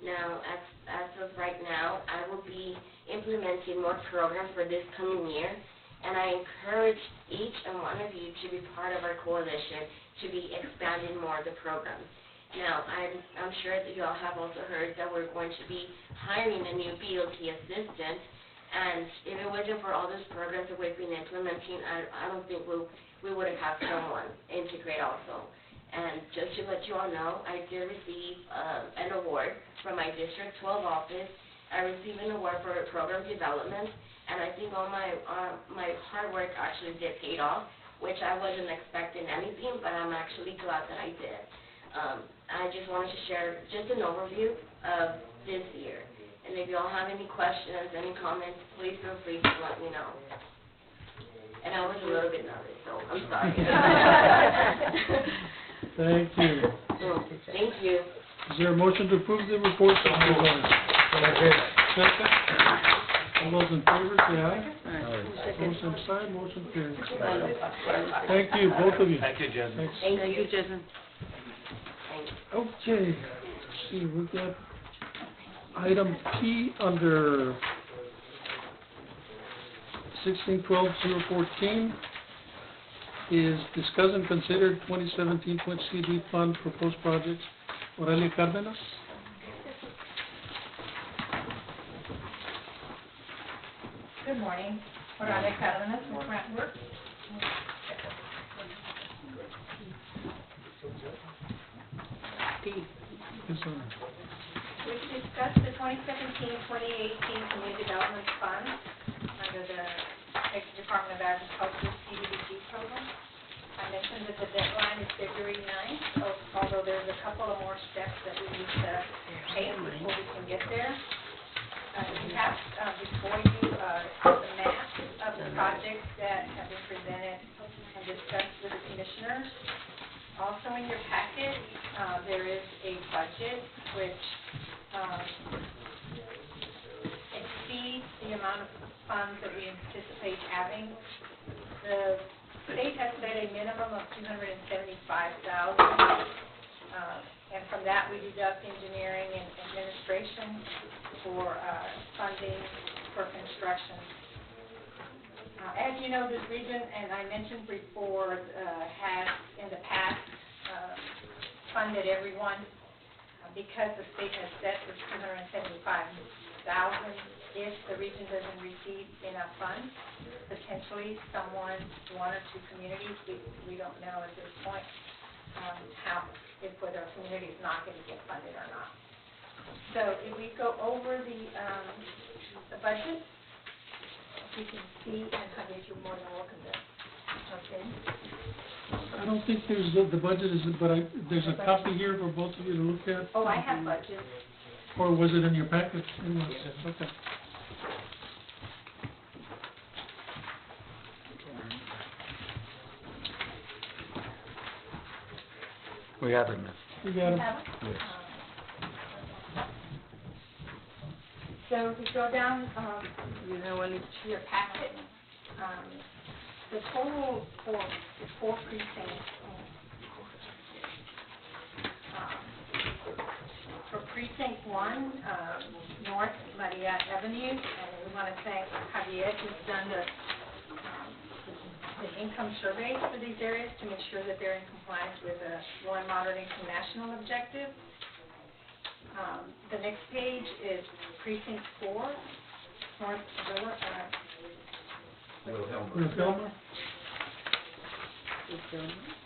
S11: Now, as of right now, I will be implementing more programs for this coming year, and I encourage each and one of you to be part of our coalition to be expanding more of the programs. Now, I'm sure that you all have also heard that we're going to be hiring a new BOT assistant, and if it wasn't for all those programs that we've been implementing, I don't think we would have had someone integrate also. And just to let you all know, I did receive an award from my District 12 office. I received an award for program development, and I think all my hard work actually did paid off, which I wasn't expecting anything, but I'm actually glad that I did. I just wanted to share just an overview of this year. And if you all have any questions, any comments, please feel free to let me know. And I was a little bit nervous, so I'm sorry.
S1: Thank you.
S11: Thank you.
S1: Is there a motion to approve the report? Second. All those in favor, say aye. Motion signed, motion carries. Thank you, both of you.
S9: Thank you, Jasmine.
S1: Thanks.
S11: Thank you, Jason.
S1: Okay, let's see, we got item P under 1612-014 is discuss and consider 2017 CD fund proposed projects. Aurelia Cárdenas.
S13: Good morning. Aurelia Cárdenas from Brentwood.
S1: Yes, sir.
S13: We've discussed the 2017-2018 Community Development Fund under the Texas Department of Agriculture CDBG program. I mentioned that the deadline is February 9th, although there's a couple of more steps that we need to take before we can get there. We have before you the map of the projects that have been presented and discussed with the commissioners. Also in your packet, there is a budget which exceeds the amount of funds that we anticipate having. The state has set a minimum of $275,000, and from that we deduct engineering and administration for funding for construction. As you know, this region, and I mentioned before, has in the past funded everyone because the state has set this $275,000. If the region doesn't receive enough funds, potentially someone, one or two communities, we don't know at this point whether a community is not going to get funded or not. So if we go over the budget, you can see, and Javier, you're more than welcome to jump in.
S1: I don't think there's, the budget is, but there's a copy here for both of you to look at.
S13: Oh, I have budget.
S1: Or was it in your packet? It was, okay.
S3: We have it, miss.
S1: You got it.
S3: Yes.
S13: So if we go down, to your packet, the total for the 4 precincts, for precinct 1, North Maria Avenue, and we want to thank Javier who's done the income surveys for these areas to make sure that they're in compliance with the low and moderate income national objective. The next page is precinct 4, North
S1: Wilhelma.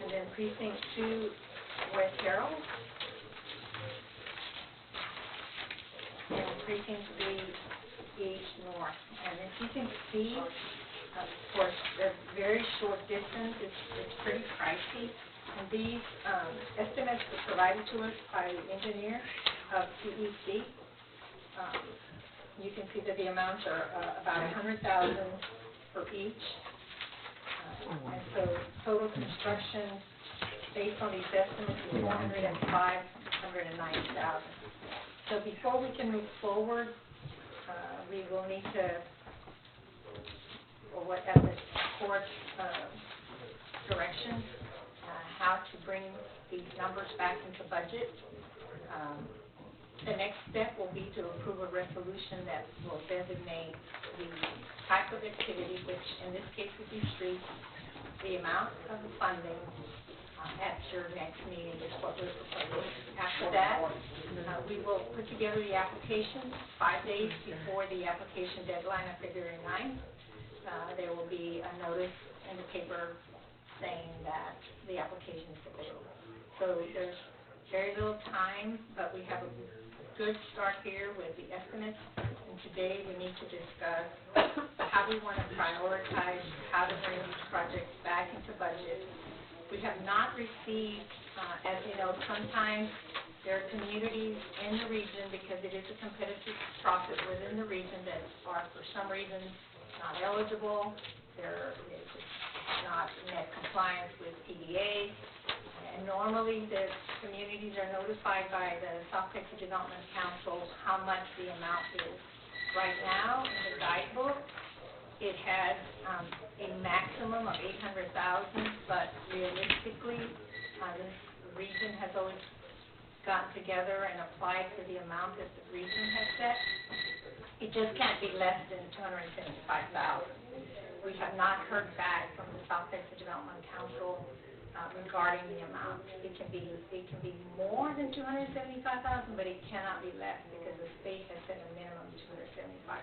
S13: And then precinct 2, West Harold. And precinct 3, East North. And then precinct C, of course, a very short distance. It's pretty pricey. And these estimates were provided to us by the engineer of CEC. You can see that the amounts are about $100,000 for each. And so total construction based on these estimates is $405,000, $190,000. So before we can move forward, we will need to, or what at the court's direction, how to bring these numbers back into budget. The next step will be to approve a resolution that will designate the type of activity, which in this case would be streets, the amount of the funding at your next meeting is what we're proposing. After that, we will put together the application 5 days before the application deadline of February 9th. There will be a notice in the paper saying that the application is available. So there's very little time, but we have a good start here with the estimates. And today we need to discuss how we want to prioritize how to bring these projects back into budget. We have not received, as you know, sometimes there are communities in the region, because it is a competitive process within the region, that are for some reason not eligible. There is not met compliance with PDA. And normally the communities are notified by the South Texas Development Council how much the amount is. Right now, in the guidebook, it has a maximum of $800,000, but realistically, this region has always gotten together and applied for the amount that the region has set. It just can't be less than $275,000. We have not heard back from the South Texas Development Council regarding the amount. It can be more than $275,000, but it cannot be less, because the state has set a minimum of $275,000.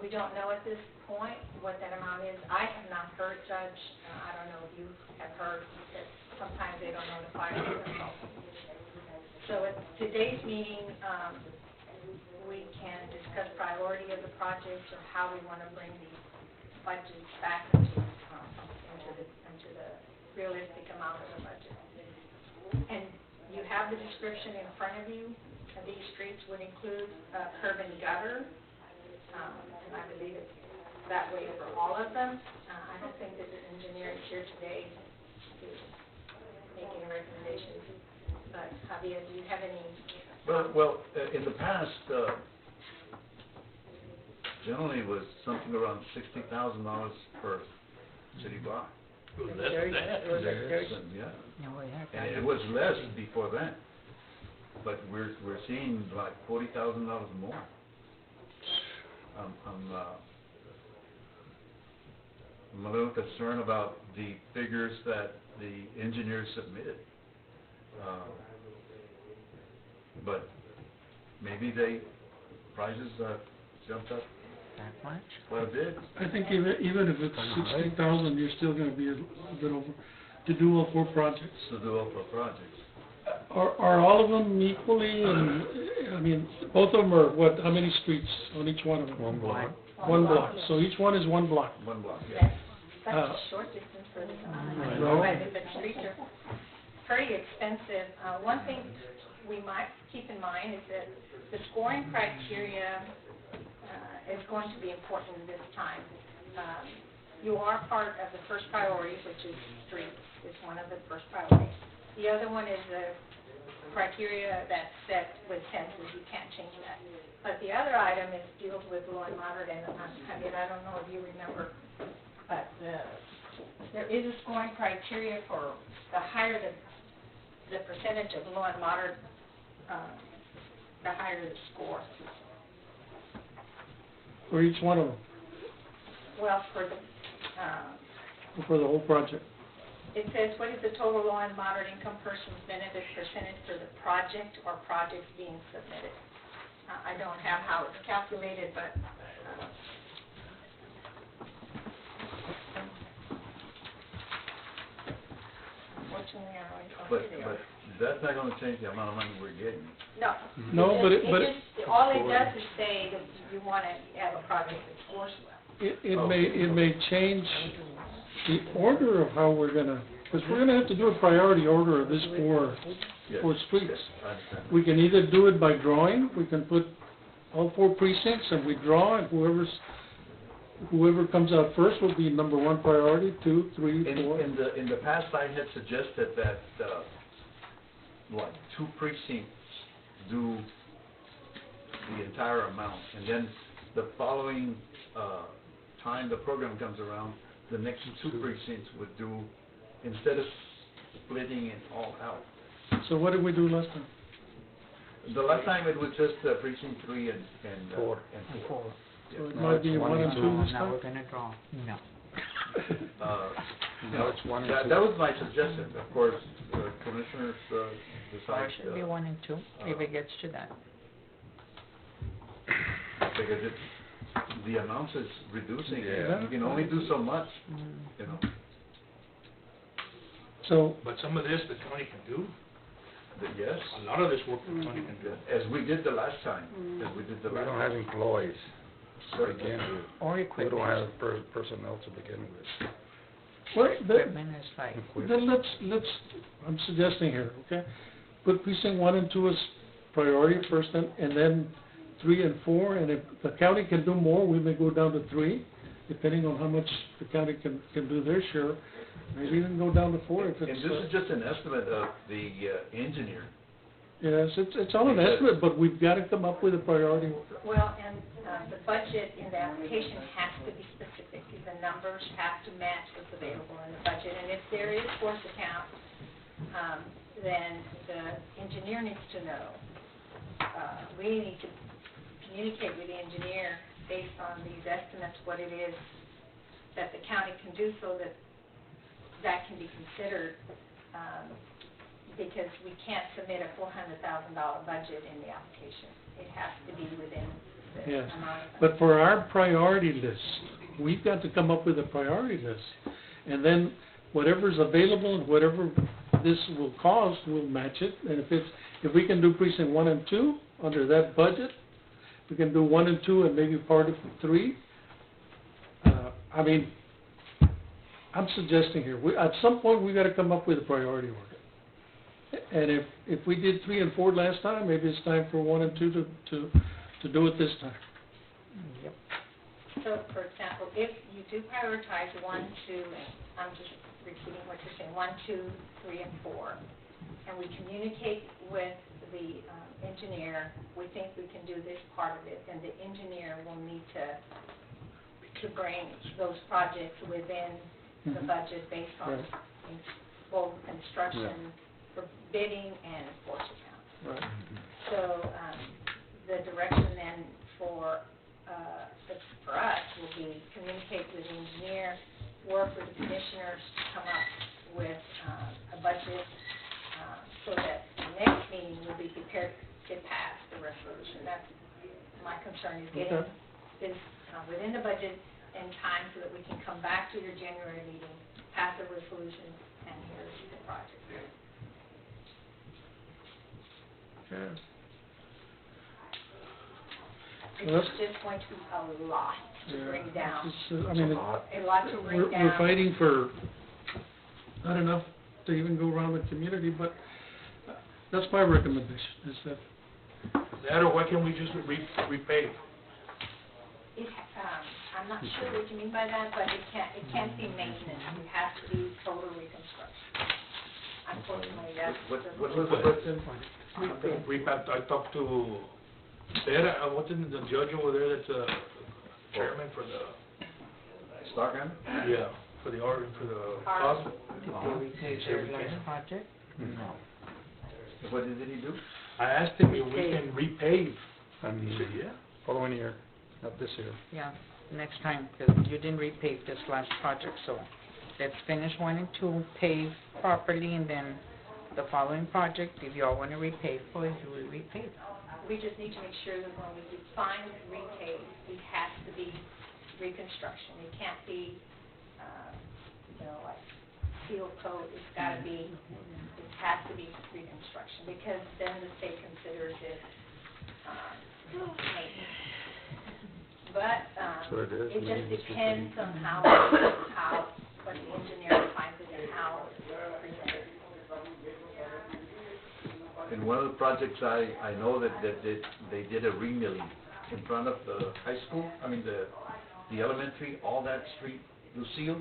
S13: We don't know at this point what that amount is. I have not heard, Judge. I don't know if you have heard that sometimes they don't notify us. So at today's meeting, we can discuss priority of the project or how we want to bring these budgets back into the realistic amount of the budget. And you have the description in front of you. These streets would include curb and gutter. And I believe it's that way for all of them. I don't think that the engineer is here today to make any recommendations. But Javier, do you have any?
S12: Well, in the past, generally it was something around $60,000 per city block.
S6: It was less than that.
S12: Yeah.
S6: No,
S12: And it was less before that. But we're seeing like $40,000 more. I'm a little concerned about the figures that the engineers submitted. But maybe prices jumped up
S6: that much?
S12: quite a bit.
S1: I think even if it's 60,000, you're still gonna be a bit over, to do all four projects.
S12: To do all four projects.
S1: Are all of them equally, and, I mean, both of them are, what, how many streets on each one of them?
S3: One block.
S1: One block, so each one is one block.
S12: One block, yeah.
S13: That's such a short distance for the
S1: No.
S13: but streets are pretty expensive. One thing we might keep in mind is that the scoring criteria is going to be important this time. You are part of the first priority, which is streets, is one of the first priorities. The other one is the criteria that's set with census. You can't change that. But the other item deals with low and moderate, and I don't know if you remember, but there is a scoring criteria for the higher the percentage of low and moderate, the higher the score.
S1: For each one of them,
S13: Well,
S1: or for the whole project?
S13: it says, what is the total low and moderate income person's benefit percentage for the project or projects being submitted? I don't have how it's calculated, but unfortunately, I always don't
S12: But
S13: see there.
S12: that's not gonna change the amount of money we're getting.
S13: No.
S1: No, but it-
S13: all it does is say that you want to have a project that scores well.
S1: It may change the order of how we're gonna, because we're gonna have to do a priority order of this for streets.
S12: Yes, I understand.
S1: We can either do it by drawing, we can put all four precincts and we draw, and whoever comes out first will be number one priority, 2, 3, 4.
S12: In the past, I had suggested that, like, 2 precincts do the entire amount, and then the following, time the program comes around, the next 2 precincts would do, instead of splitting it all out.
S1: So what did we do last time?
S12: The last time it was just precinct 3 and
S3: Four.
S12: and 4.
S6: Four.
S1: So it
S3: No,
S1: might
S3: it's
S1: be
S3: 1
S1: 1
S3: and
S1: and 2
S6: No,
S1: this
S6: now
S1: time?
S6: we're gonna draw. No.
S3: No, it's 1 and
S12: That
S3: 2.
S12: that was my suggestion, of course, commissioners decide.
S6: It should be 1 and 2, if it gets to that.
S12: Because the amounts is reducing,
S3: Yeah.
S12: you can only do so much,
S6: Mm.
S12: you know.
S1: So,
S9: But some of this the county can do,
S12: Yes,
S9: a lot of this work the county can do.
S12: as we did the last time, as we did the
S3: We
S12: last
S3: don't
S12: time.
S3: have employees to begin with.
S6: Or
S3: We
S6: equipment.
S3: don't have personnel to begin with.
S1: well,
S6: Equipment is like,
S1: then let's, I'm suggesting here, okay? Put precinct 1 and 2 as priority first, and then 3 and 4, and if the county can do more, we may go down to 3, depending on how much the county can do their share. Maybe even go down to 4 if
S12: And
S1: it's,
S12: this is just an estimate of the engineer.
S1: yes, it's all an estimate, but we've got to come up with a priority.
S13: Well, and the budget in the application has to be specific. The numbers have to match what's available in the budget. And if there is force account, then the engineer needs to know. We need to communicate with the engineer based on these estimates, what it is that the county can do so that that can be considered, because we can't submit a $400,000 budget in the application. It has to be within the
S1: Yes,
S13: amount of.
S1: but for our priority list, we've got to come up with a priority list. And then whatever's available and whatever this will cost, we'll match it. And if we can do precinct 1 and 2 under that budget, we can do 1 and 2 and maybe part of 3. I mean, I'm suggesting here, at some point, we gotta come up with a priority order. And if we did 3 and 4 last time, maybe it's time for 1 and 2 to do it this time.
S6: yep.
S13: So, for example, if you do prioritize 1, 2, and I'm just repeating what you're saying, 1, 2, 3, and 4, and we communicate with the engineer, we think we can do this part of it, and the engineer will need to bring those projects within the budget based on
S1: Right.
S13: both construction, for bidding, and force account.
S1: Right.
S13: So, the direction then for us will be communicate with the engineer, work with the commissioners to come up with a budget, so that the next meeting will be prepared to pass the resolution. That's my concern, is getting
S1: Okay.
S13: this within the budget in time so that we can come back to your January meeting, pass the resolution, and here's the project.
S1: Okay.
S13: It's just going to be a lot to bring down,
S1: It's, I mean,
S13: a lot to bring
S1: we're
S13: down.
S1: fighting for not enough to even go around the community, but that's my recommendation, is that
S9: That, or why can't we just repave?
S13: I'm not sure what you mean by that, but it can't be maintenance, it has to be total reconstruction. Unfortunately, that's.
S12: What was the question?
S9: I talked to Vera, what's the judge over there that's chairman for the,
S12: Stockman?
S9: yeah, for the club?
S6: Did they repay their last project? No.
S12: What did he do?
S9: I asked him if we can repave.
S3: And
S9: He said, yeah.
S3: following year, not this year.
S6: Yeah, next time, because you didn't repave this last project, so let's finish 1 and 2, pave properly, and then the following project, if y'all want to repave, boys, you will repave.
S13: We just need to make sure that when we define repave, it has to be reconstruction. It can't be, like seal coat, it's gotta be, it has to be reconstruction, because then the state considers it, maintenance. But,
S3: That's what it is,
S13: it just
S3: maintenance.
S13: depends on how, what the engineer finds it and how it's presented.
S12: In one of the projects, I know that they did a remilling in front of the high school, the elementary, all that street, Lucille.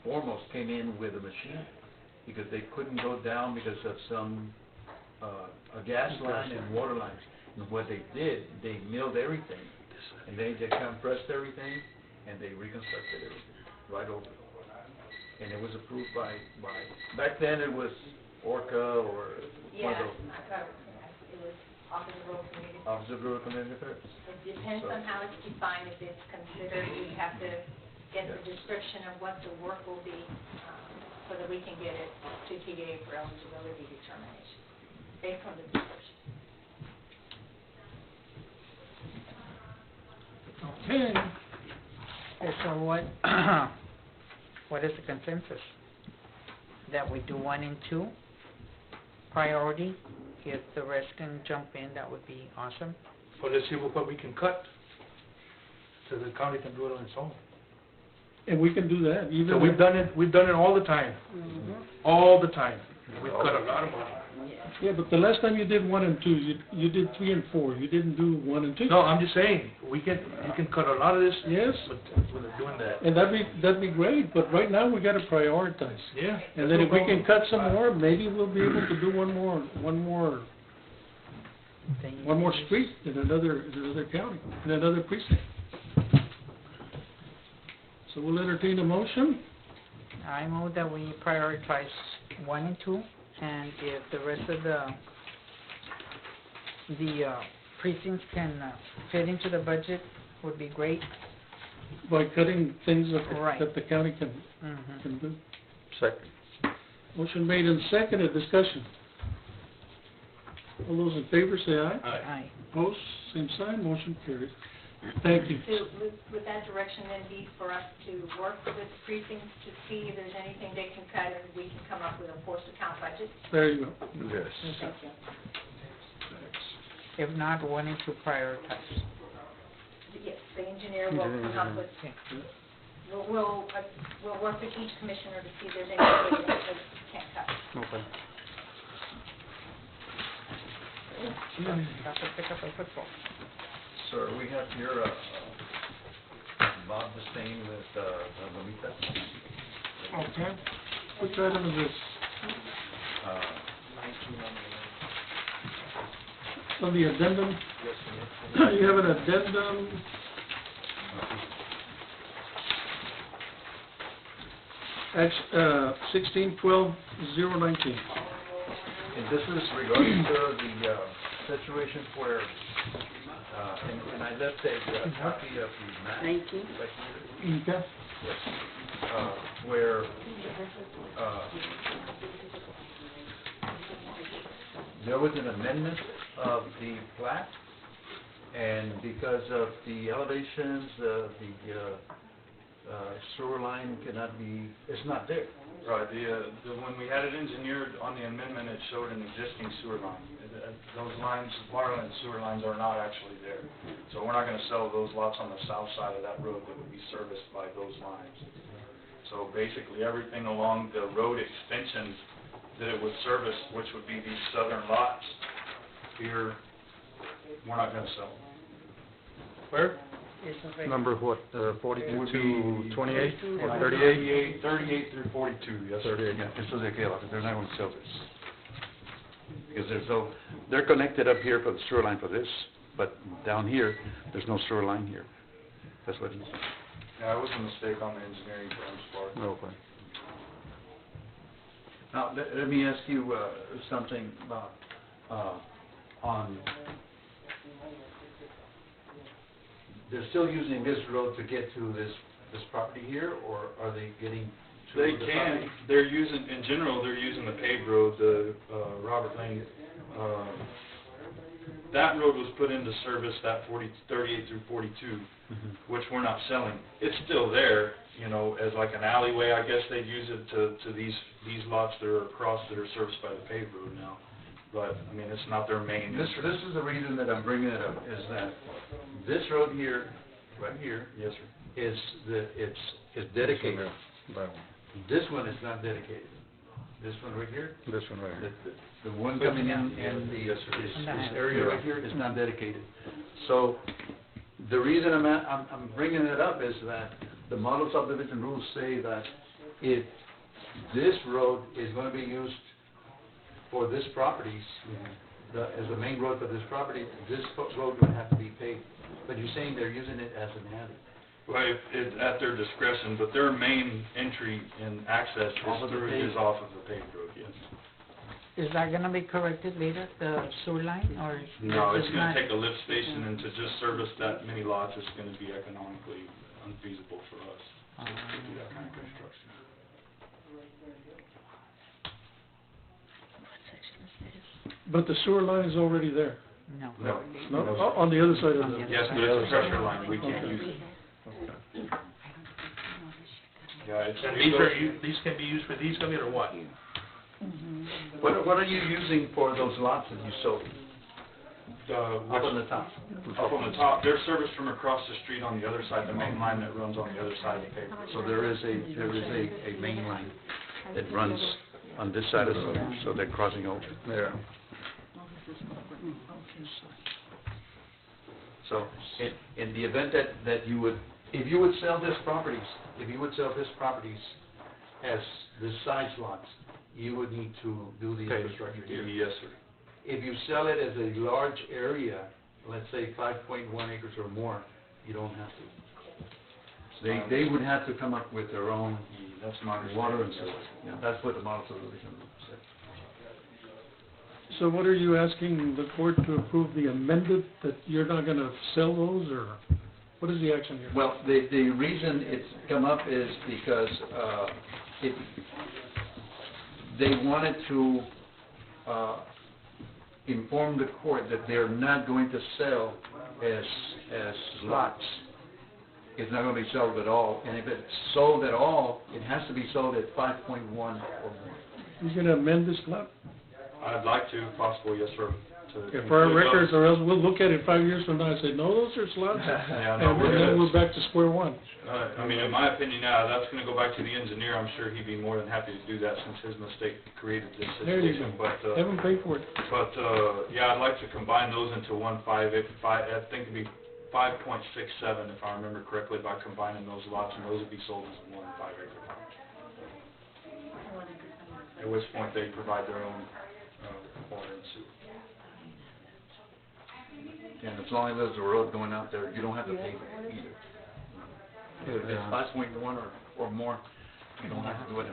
S12: Foremost came in with a machine because they couldn't go down because of some, a gas line and water lines. And what they did, they milled everything, and they compressed everything, and they reconstructed everything, right over. and it was approved by, back then it was Orca or
S13: Yeah,
S12: one of those,
S13: I thought, it was Office of Rural Community.
S12: Office of Rural Community Affairs.
S13: It depends on how it's defined, if it's considered, we have to get the description of what the work will be, so that we can get it to TDA for eligibility determination, based on the description.
S1: Okay.
S6: Okay, so what, what is the consensus? That we do 1 and 2, priority, if the rest can jump in, that would be awesome.
S9: Well, let's see what we can cut, so the county can do it on its own.
S1: And we can do that, even.
S9: So we've done it all the time, all the time. We've cut a lot of money.
S1: Yeah, but the last time you did 1 and 2, you did 3 and 4, you didn't do 1 and 2.
S9: No, I'm just saying, you can cut a lot of this.
S1: Yes.
S9: With doing that.
S1: And that'd be great, but right now we gotta prioritize.
S9: Yeah.
S1: And then if we can cut some more, maybe we'll be able to do one more street in another county, in another precinct. So we'll entertain a motion.
S6: I move that we prioritize 1 and 2, and if the rest of the precincts can fit into the budget, would be great.
S1: By cutting things
S6: Right.
S1: that the county can
S6: Mhm.
S1: do.
S3: Second.
S1: Motion made and seconded, discussion. All those in favor say aye.
S6: Aye.
S1: Opposed, same sign, motion carries. Thank you.
S13: So would that direction then be for us to work with precincts to see if there's anything they can cut, and we can come up with a forced account budget?
S1: There you go.
S3: Yes.
S13: Thank you.
S6: If not, 1 and 2 prioritize.
S13: Yes, the engineer will come up with,
S6: Okay.
S13: we'll work with each commissioner to see if there's anything they can't cut.
S3: Okay.
S6: Have to pick up a football.
S12: Sir, we have here, Bob Destain with, Lomita.
S1: Okay. Which item is this? On the addendum? You have an addendum. 16/12/019.
S12: And this is regarding to the, situation where, and I left a copy of the map.
S6: 19.
S12: Right here.
S1: Okay.
S12: Where, there was an amendment of the plat, and because of the elevations, the sewer line cannot be, it's not there.
S14: Right, when we had it engineered on the amendment, it showed an existing sewer line. Those lines, water and sewer lines are not actually there. So we're not gonna sell those lots on the south side of that road that would be serviced by those lines. So basically, everything along the road extension that it would service, which would be these southern lots here, we're not gonna sell.
S1: Where?
S3: Number what, 42
S14: Would
S3: to
S14: be
S3: 28 or
S14: 38? 38 through 42, yes, sir.
S3: 38.
S12: Yeah, esto de aquí abajo, they're not going to sell this. Because they're connected up here for the sewer line for this, but down here, there's no sewer line here. That's what he's saying.
S14: Yeah, it was a mistake on the engineering firm's part.
S3: Okay.
S12: Now, let me ask you, something about, on, they're still using this road to get to this property here, or are they getting to
S14: They
S12: the
S14: can,
S12: property?
S14: they're using, in general, they're using the paved road, the, Robert Lane. That road was put into service, that 38 through 42, which we're not selling. It's still there, you know, as like an alleyway, I guess they'd use it to these lots that are across that are serviced by the paved road now. But, I mean, it's not their main.
S12: This is the reason that I'm bringing it up, is that this road here, right here,
S14: Yes, sir.
S12: is dedicated.
S3: That one.
S12: This one is not dedicated. This one right here,
S3: This one right here.
S12: the one coming in this area right here is not dedicated. So, the reason I'm bringing it up is that the model subdivision rules say that if this road is going to be used for this property, as the main road for this property, this road would have to be paved. But you're saying they're using it as an alley.
S14: Well, it's at their discretion, but their main entry and access is off of the paved road, yes.
S6: Is that gonna be corrected later, the sewer line, or?
S14: No, it's
S6: not?
S14: gonna take a lift station, and to just service that many lots is gonna be economically unfeasible for us to do that kind of construction.
S1: But the sewer line is already there.
S6: No.
S14: No.
S1: No, on the other side of the...
S14: Yes, but it's a pressure line, we can't use it. Yeah, it's,
S9: And these can be used for these, I mean, or what?
S12: What are you using for those lots that you sold?
S14: Up
S12: on the top?
S14: Up on the top, they're serviced from across the street on the other side, the main line that runs on the other side of the paper.
S12: So there is a main line that runs on this side of the road, so they're crossing over there. So, in the event that you would, if you would sell this properties as this size lots, you would need to do the infrastructure here.
S14: Yes, sir.
S12: If you sell it as a large area, let's say 5.1 acres or more, you don't have to. They would have to come up with their own
S14: That's my
S12: water and
S14: understanding.
S12: sewer. Yeah, that's what the model subdivision said.
S1: So what are you asking the court to approve the amended, that you're not gonna sell those, or what is the action here?
S12: Well, the reason it's come up is because, they wanted to, inform the court that they're not going to sell as lots. It's not gonna be sold at all, and if it's sold at all, it has to be sold at 5.1 or more.
S1: You're gonna amend this lot?
S14: I'd like to, if possible, yes, sir.
S1: Okay, for our records, or else we'll look at it 5 years from now and say, no, those are slots.
S14: Yeah,
S1: And then we're back to square one.
S14: I mean, in my opinion now, that's gonna go back to the engineer. I'm sure he'd be more than happy to do that since his mistake created this
S1: There you
S14: situation.
S1: go.
S14: But,
S1: Have them pay for it.
S14: yeah, I'd like to combine those into one I think it'd be 5.67, if I remember correctly, by combining those lots, and those would be sold as one 5-acre lot. At which point they provide their own, water and sewer.
S12: And as long as there's a road going out there, you don't have to pay for it either. If it's 5.1 or more, you don't have to do it.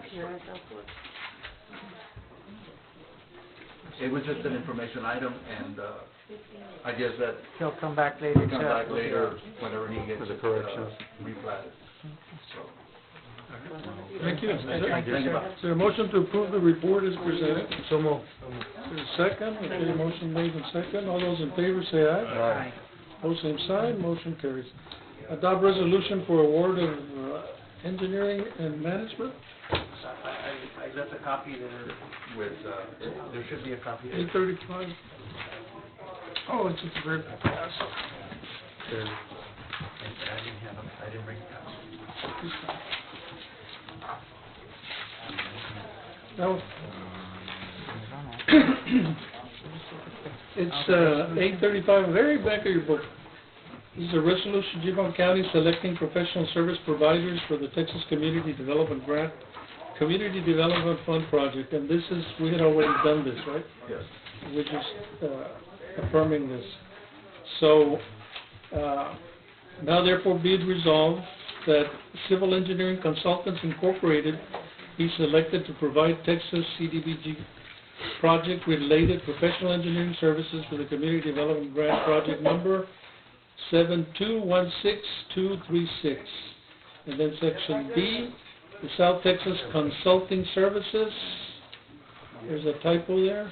S12: It was just an information item, and, I guess that
S6: He'll come back later.
S12: he'll come back later whenever he gets
S3: the corrections.
S12: replatted.
S1: Thank you. Is there-
S12: Thank you.
S1: Is there a motion to approve the report as presented?
S3: So moved.
S1: Is there a second? Okay, motion made and second. All those in favor say aye.
S6: Aye.
S1: Pose same sign, motion carries. Adopt resolution for award of engineering and management,
S9: I left a copy there.
S12: With, there should be a copy.
S1: 835. Oh, it's at the very back.
S12: I didn't bring copies.
S1: No. It's 835, very back of your book. This is a resolution, Gibbon County selecting professional service providers for the Texas Community Development Grant, Community Development Fund project, and this is, we had already done this, right?
S12: Yes.
S1: We're just affirming this. So, now therefore be it resolved that Civil Engineering Consultants Incorporated be selected to provide Texas CDBG project-related professional engineering services for the Community Development Grant Project number 7216236. And then section B, the South Texas Consulting Services, there's a typo there.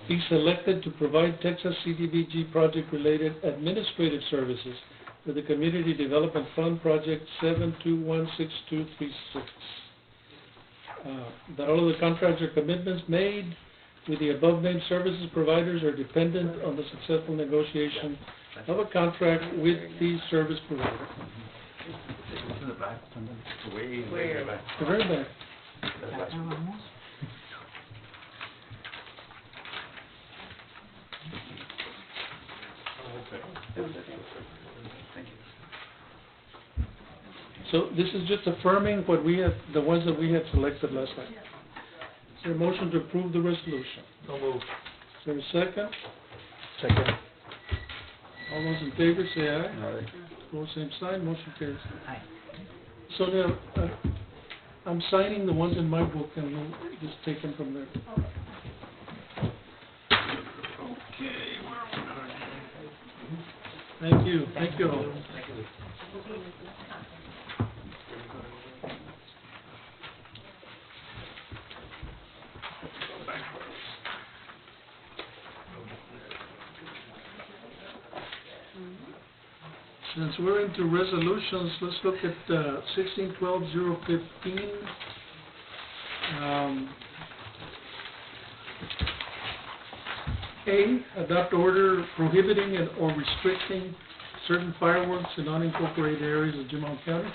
S1: Be selected to provide Texas CDBG project-related administrative services for the Community Development Fund Project 7216236. That all of the contracts or commitments made with the above-named services providers are dependent on the successful negotiation of a contract with the service provider.
S12: It's in the back. Way
S6: Where?
S12: back.
S1: The very back.
S12: Thank you.
S1: So this is just affirming what we had, the ones that we had selected last night. Is there a motion to approve the resolution?
S9: So moved.
S1: Is there a second?
S3: Second.
S1: All those in favor say aye.
S3: Aye.
S1: Pose same sign, motion carries.
S6: Aye.
S1: So now, I'm signing the ones in my book and we'll just take them from there. Okay. Thank you all. Since we're into resolutions, let's look at 1612-015. A, adopt order prohibiting and or restricting certain fireworks in unincorporated areas of Jim Hall County.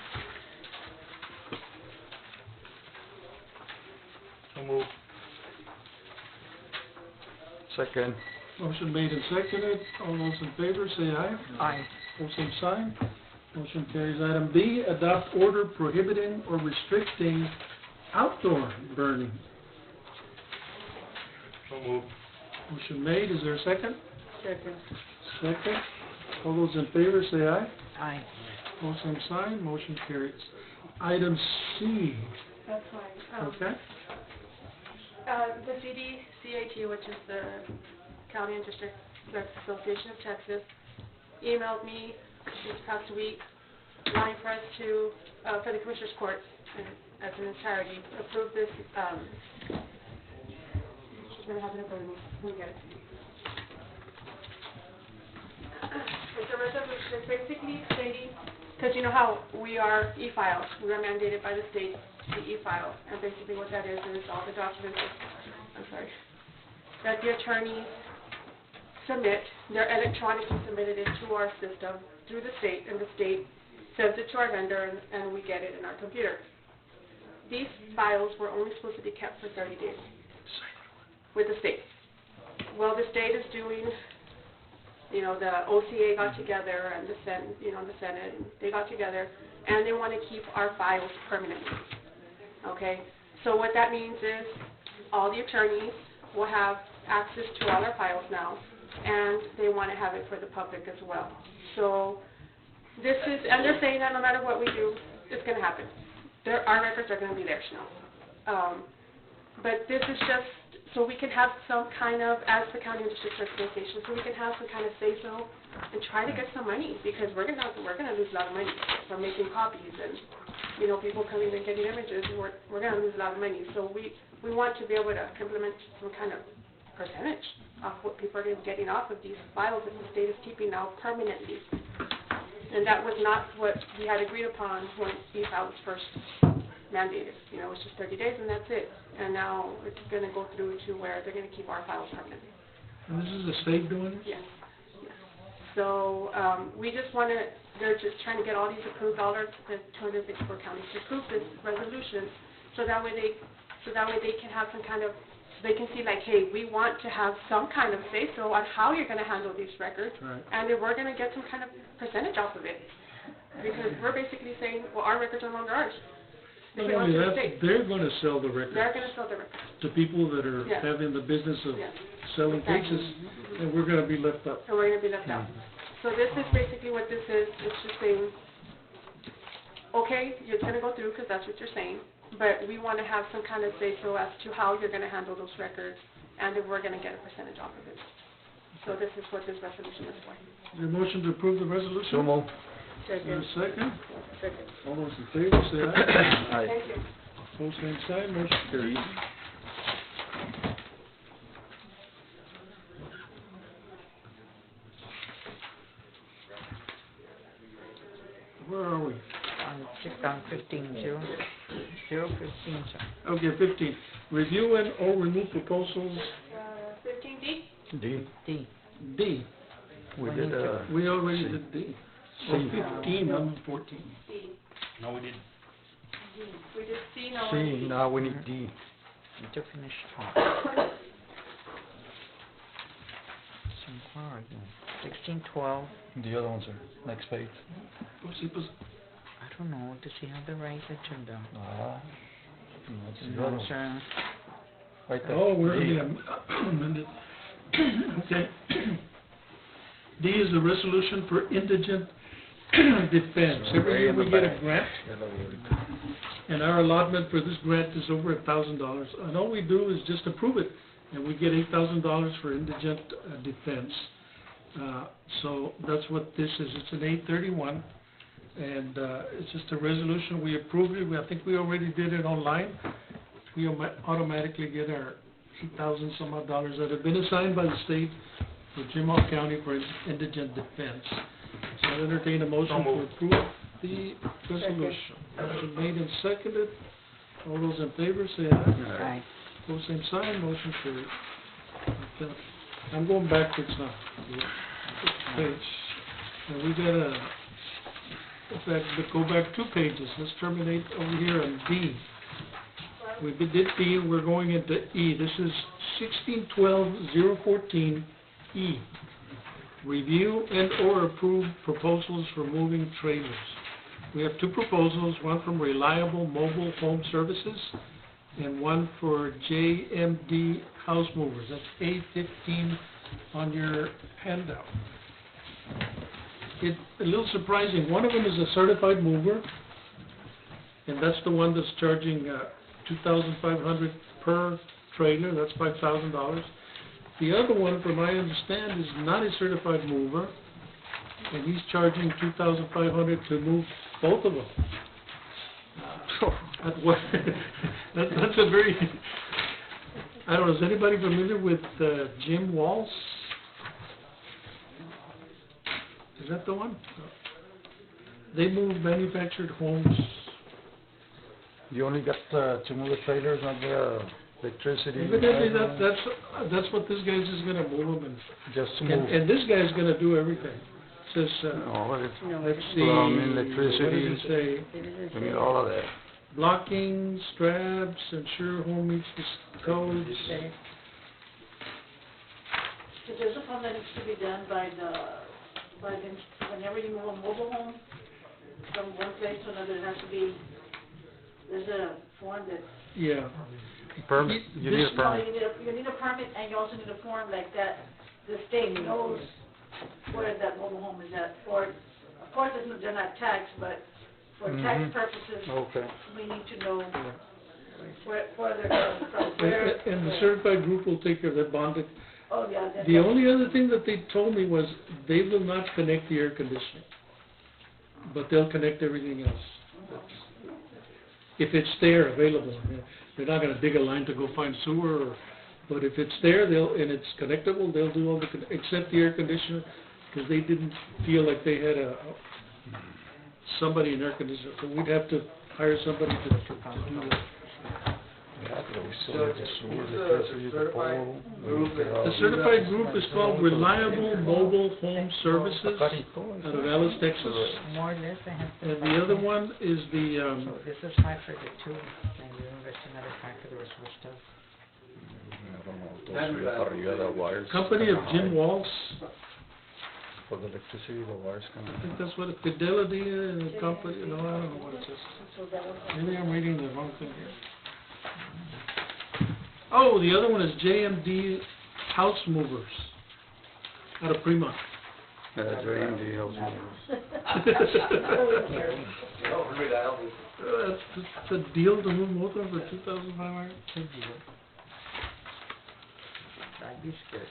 S3: So move. Second.
S1: Motion made and seconded. All those in favor, say aye.
S6: Aye.
S1: Pose same sign. Motion carries. Item B, adopt order prohibiting or restricting outdoor burning.
S3: So move.
S1: Motion made. Is there a second?
S6: Second.
S1: Second. All those in favor, say aye.
S6: Aye.
S1: Pose same sign. Motion carries. Item C.
S8: That's fine.
S1: Okay.
S8: The CDCAT, which is the County and District Clerks Association of Texas, emailed me this past week, wanting for us to, for the Commissioners Court, as an entirety, approve this, she's gonna have it in front of me, let me get it. It's a resolution basically stating, because you know how we are e-files, we are mandated by the state to e-file, and basically what that is all the documents, that the attorneys submit, they're electronically submitted into our system through the state, and the state sends it to our vendor, and we get it in our computer. These files were only supposed to be kept for 30 days with the state. Well, the state is doing, the OCA got together, and the Senate, they got together, and they want to keep our files permanently. Okay? So what that means is all the attorneys will have access to all our files now, and they want to have it for the public as well. So this is, and they're saying that no matter what we do, it's going to happen. Our records are going to be there now. But this is just so we can have some kind of, as the County and District Association, so we can have some kind of say-so and try to get some money, because we're going to lose a lot of money from making copies and, people coming and getting images, and we're going to lose a lot of money. So we want to be able to implement some kind of percentage of what people are getting off of these files that the state is keeping now permanently. And that was not what we had agreed upon when e-file was first mandated. It was just 30 days and that's it. And now it's going to go through to where they're going to keep our files permanently.
S1: And this is the state doing it?
S8: Yes. So we just want to, they're just trying to get all these approved, all the 254 counties to approve this resolution, so that way they can have some kind of, they can see like, hey, we want to have some kind of say-so on how you're going to handle these records,
S1: right,
S8: and if we're going to get some kind of percentage off of it. Because we're basically saying, well, our records are no longer ours.
S1: Not only that, they're going to sell the records.
S8: They're going to sell the records.
S1: To people that are
S8: Yes.
S1: having the business of
S8: Yes.
S1: selling
S8: Exactly.
S1: cases, and we're going to be left out.
S8: So we're going to be left out. So this is basically what this is. It's just saying, okay, it's going to go through because that's what you're saying, but we want to have some kind of say-so as to how you're going to handle those records, and if we're going to get a percentage off of it. So this is what this resolution is for.
S1: Is there a motion to approve the resolution?
S3: So move.
S1: Is there a second?
S8: Second.
S1: All those in favor, say aye.
S3: Aye.
S8: Thank you.
S1: Pose same sign, motion carries. Where are we?
S6: On 15, 015, sir.
S1: Okay, 15. Review and or remove proposals.
S8: 15D?
S3: D.
S6: D.
S1: D.
S3: We did,
S1: We already did D. Oh, 15, I'm 14.
S8: D.
S14: No, we did.
S8: We did C, no.
S3: C, now we need D.
S6: Need to finish. So where are you? 16, 12.
S3: The other ones are next page.
S6: I don't know. Does he have the right agenda?
S3: Ah.
S6: No, sir.
S3: Right there.
S1: Oh, we're
S3: D.
S1: in the amended. Okay. D is a resolution for indigent Defense. Every year we get a grant, and our allotment for this grant is over $1,000. And all we do is just approve it, and we get $8,000 for indigent defense. So that's what this is. It's an 831, and it's just a resolution. We approved it. I think we already did it online. We automatically get our $8,000 some odd dollars that have been assigned by the state for Jim Hall County for indigent defense. So I entertain a motion to approve the resolution. Motion made and seconded. All those in favor say aye.
S6: Aye.
S1: Pose same sign, motion carried. Okay. I'm going backwards now. Page. And we got in fact, go back 2 pages. Let's terminate over here on D. We did D, we're going into E. This is 1612-014 E. Review and or approve proposals for moving trailers. We have 2 proposals, one from Reliable Mobile Home Services and one for JMD House Movers. That's A15 on your handout. It's a little surprising. One of them is a certified mover, and that's the one that's charging $2,500 per trailer. That's $5,000. The other one, from what I understand, is not a certified mover, and he's charging $2,500 to move both of them. That's a very, I don't know, is anybody familiar with Jim Walls? Is that the one? They move manufactured homes.
S3: You only got to move the trailers, not the electricity.
S1: Evidently, that's what this guy's is gonna move them,
S3: Just to move.
S1: and this guy's gonna do everything. Says,
S3: No, it's
S1: let's see,
S3: plumbing,
S1: what
S3: electricity,
S1: does it say?
S3: I mean, all of that.
S1: Blocking, straps, ensure home meets the codes.
S15: There's a form that needs to be done whenever you move a mobile home from one place to another, it has to be, there's a form that.
S1: Yeah.
S3: Permit, you need a
S15: No,
S3: permit.
S15: you need a permit, and you also need a form like that, the state knows where that mobile home is at, or, of course, they're not taxed, but for tax purposes,
S3: Okay.
S15: we need to know where they're coming from, where.
S1: And the certified group will take care of that bonded.
S15: Oh, yeah.
S1: The only other thing that they told me was they will not connect the air conditioning, but they'll connect everything else. If it's there, available. They're not gonna dig a line to go find sewer, but if it's there, and it's connectable, they'll do all except the air conditioner, because they didn't feel like they had somebody in air conditioner, so we'd have to hire somebody to do that. The certified group is called Reliable Mobile Home Services out of Alice, Texas.
S6: More or less, I have to.
S1: And the other one is the,
S6: So this is 5 for the 2, and you invest another 5 for the rest of the stuff.
S1: company of Jim Walls.
S3: For the electricity, the wires come.
S1: I think that's what Fidelity and the company, no, I don't know what it says. Maybe I'm reading the wrong thing here. Oh, the other one is JMD House Movers out of Fremont.
S3: JMD House
S1: That's a deal to move both of them for $2,500.
S6: I'd be scared.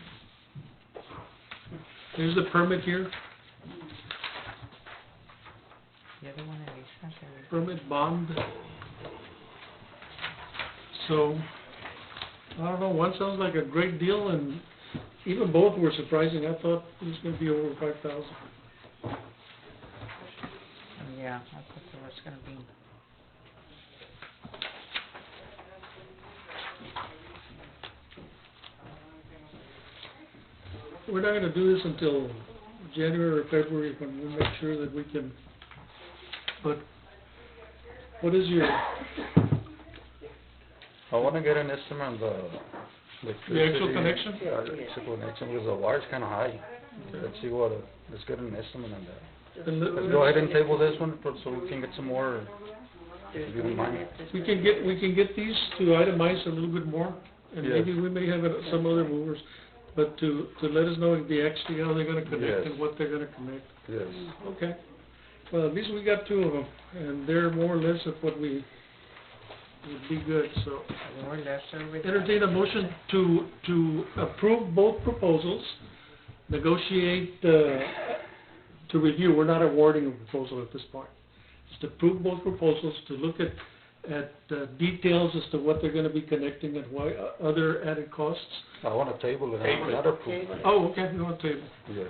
S1: Here's the permit here,
S6: The other one, Elisa,
S1: permit bond. So, I don't know, one sounds like a great deal, and even both were surprising. I thought it was gonna be over 5,000.
S6: yeah, I thought there was gonna be.
S1: We're not gonna do this until January or February, when we make sure that we can, but what is your,
S3: I wanna get an estimate on the electricity.
S1: The actual connection?
S3: Yeah, the actual connection, because the wire's kinda high. Let's see let's get an estimate on that. Let's go ahead and table this one, so we can get some more, if you don't mind.
S1: we can get these to itemize a little bit more, and
S3: Yes.
S1: maybe we may have some other movers, but to let us know actually how they're gonna connect
S3: Yes.
S1: and what they're gonna connect.
S3: Yes.
S1: Okay. Well, at least we got two of them, and they're more or less of what we would be good, so.
S6: More or less, everybody.
S1: Entertain a motion to approve both proposals, negotiate, to review, we're not awarding a proposal at this point. Just to approve both proposals, to look at details as to what they're gonna be connecting and why, other added costs.
S3: I want to table it,
S9: Table it.
S3: not approve.
S1: Oh, okay, you want table,
S3: Yes.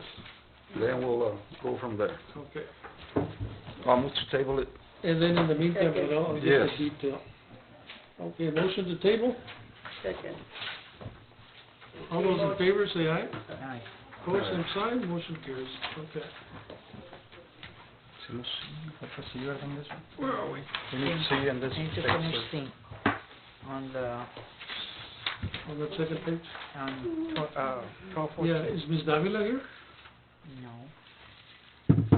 S3: Then we'll, go from there.
S1: okay.
S3: I'll move to table it.
S1: And then in the meantime, I'll get
S3: Yes.
S1: the detail. Okay, motion to table,
S15: Second.
S1: all those in favor say aye.
S6: Aye.
S1: Opposed, same sign, motion carries, okay. Where are we?
S3: We need to see in this
S6: Need to
S3: picture.
S6: finish thing on the,
S1: On the second page?
S6: on, 1214.
S1: Yeah, is Ms. Davila here?
S6: No.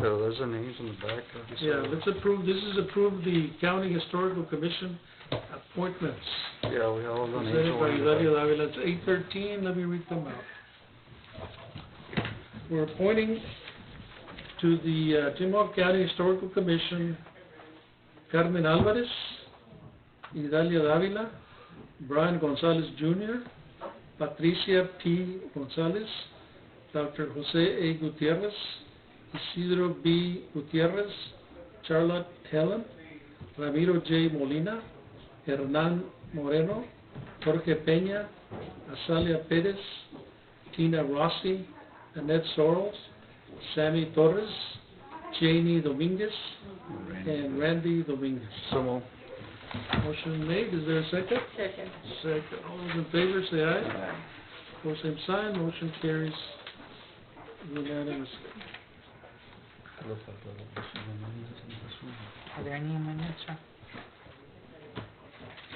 S3: So there's the names on the back.
S1: Yeah, let's approve, this is approve the County Historical Commission appointments.
S3: Yeah, we have all the names.
S1: Presented by
S3: over there.
S1: Hilario Davila, it's 813, let me read them out. We're appointing to the Jim Hawk County Historical Commission, Carmen Alvarez, Idalia Davila, Brian Gonzalez Jr., Patricia P. Gonzalez, Dr. Jose A. Gutierrez, Isidro B. Gutierrez, Charlotte Helen, Ramiro J. Molina, Hernan Moreno, Jorge Peña, Azalia Perez, Tina Rossi, Annette Sorrells, Sammy Torres, Janie Dominguez, and Randy Dominguez.
S3: So moved.
S1: Motion made, is there a second?
S15: Second.
S1: Second, all those in favor say aye. Opposed, same sign, motion carries unanimously.
S6: Are there any amendments, sir?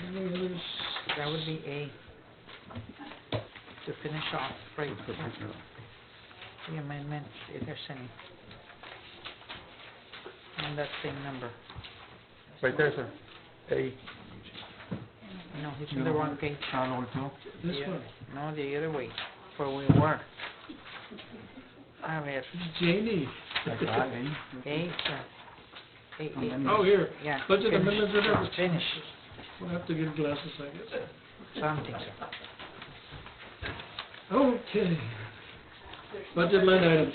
S1: Any others?
S6: That would be A. To finish off, right, the amendments, if there's any. And that same number.
S3: Right there, sir. A.
S6: No, he's on the wrong page.
S1: This
S6: Yeah.
S1: one,
S6: No, the other way, where we were. A ver,
S1: Janie.
S6: A, sir. A.
S1: Oh, here,
S6: Yeah.
S1: budget
S6: finish.
S1: amendments, whatever.
S6: Finish,
S1: We'll have to get glasses, I guess.
S6: something, sir.
S1: Okay. Budget line items,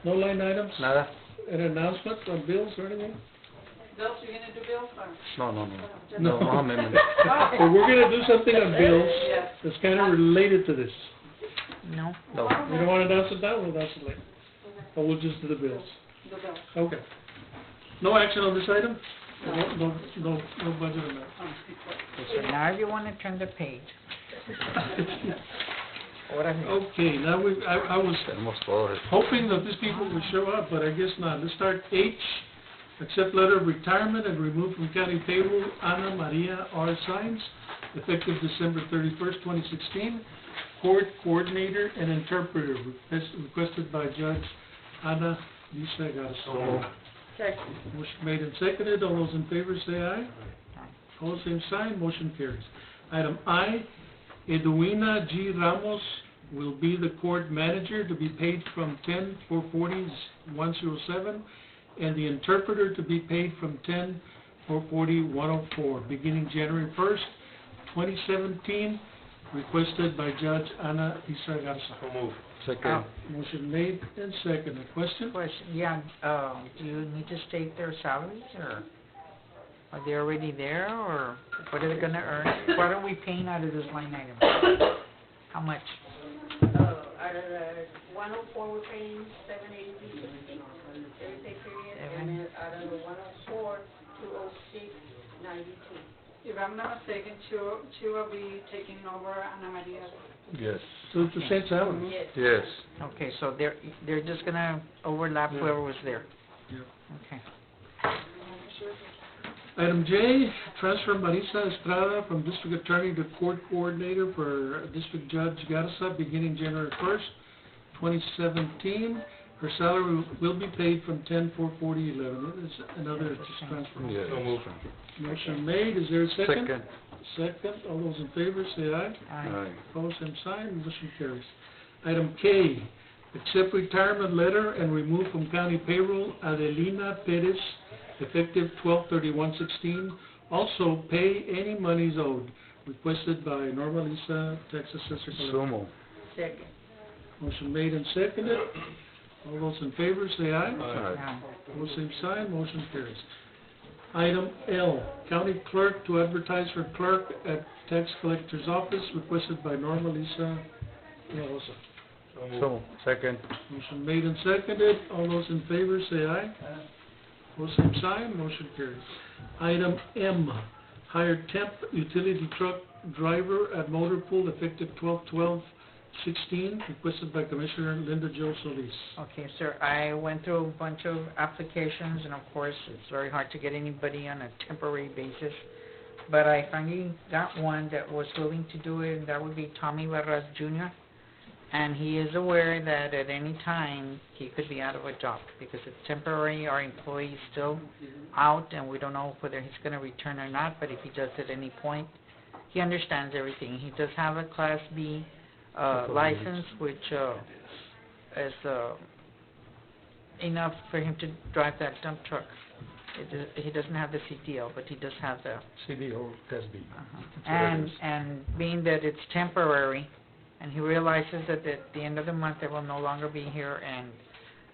S1: no line items?
S3: Nada?
S1: An announcement on bills or anything?
S15: Bills, you're gonna do bills or?
S3: No.
S1: No.
S3: No amendment.
S1: Well, we're gonna do something on bills
S15: Yes.
S1: that's kind of related to this.
S6: No?
S3: No.
S1: You don't wanna announce it now, we'll announce it later. Or we'll just do the bills.
S15: The bills.
S1: Okay. No action on this item? No budget amendment.
S6: So now if you wanna turn the page. What I mean.
S1: Okay, now I was
S3: Tenemos todo eso.
S1: hoping that these people would show up, but I guess not. Let's start H, accept letter of retirement and remove from county payroll Ana Maria R. Sines, effective December 31st, 2016, court coordinator and interpreter, requested by Judge Ana Lisa Garza.
S15: Second.
S1: Motion made and seconded, all those in favor say aye. All same sign, motion carries. Item I, Edwina G. Ramos will be the court manager to be paid from 10/4/40/107, and the interpreter to be paid from 10/4/40/104, beginning January 1st, 2017, requested by Judge Ana Isa Garza.
S9: So move.
S3: Second.
S1: Motion made and seconded. Question?
S6: Question, yeah, do you need to state their salaries, or are they already there, or what are they gonna earn? What are we paying out of this line item? How much?
S15: Out of the 104, we're paying 783.60 every pay period, and then out of the 104, 206.92.
S8: If I'm not mistaken, she will be taking over Ana Maria.
S3: Yes.
S1: So it's the same salary?
S15: Yes.
S3: Yes.
S6: Okay, so they're just gonna overlap
S1: Yeah.
S6: whoever was there?
S1: Yeah.
S6: Okay.
S1: Item J, transfer Marisa Estrada from district attorney to court coordinator for District Judge Garza beginning January 1st, 2017. Her salary will be paid from 10/4/40/11. It's another transfer.
S3: Yes.
S9: So move.
S1: Motion made, is there a second?
S3: Second.
S1: Second, all those in favor say aye.
S6: Aye.
S1: Opposed, same sign, motion carries. Item K, Accept retirement letter and remove from county payroll Adelina Perez, effective 12/31/16. Also, pay any monies owed, requested by Norma Lisa, Tax Assessor.
S3: So moved.
S6: Second.
S1: Motion made and seconded. All those in favor, say aye.
S3: Aye.
S1: Pose same sign, motion carries. Item L, county clerk to advertise for clerk at tax collector's office, requested by Norma Lisa Hinojosa.
S3: So moved. Second.
S1: Motion made and seconded. All those in favor, say aye. Pose same sign, motion carries. Item M, hire temp utility truck driver at motor pool, effective 12/12/16, requested by Commissioner Linda Jo Solis.
S6: Okay, sir, I went through a bunch of applications, and of course, it's very hard to get anybody on a temporary basis. But I finally got one that was willing to do it, and that would be Tommy Barras Jr. And he is aware that at any time, he could be out of a job, because it's temporary, our employee is still out, and we don't know whether he's gonna return or not, but if he does at any point, he understands everything. He does have a Class B license, which is enough for him to drive that dump truck. He doesn't have the CDL, but he does have the...
S3: CDO, Class B.
S6: And being that it's temporary, and he realizes that at the end of the month, they will no longer be here, and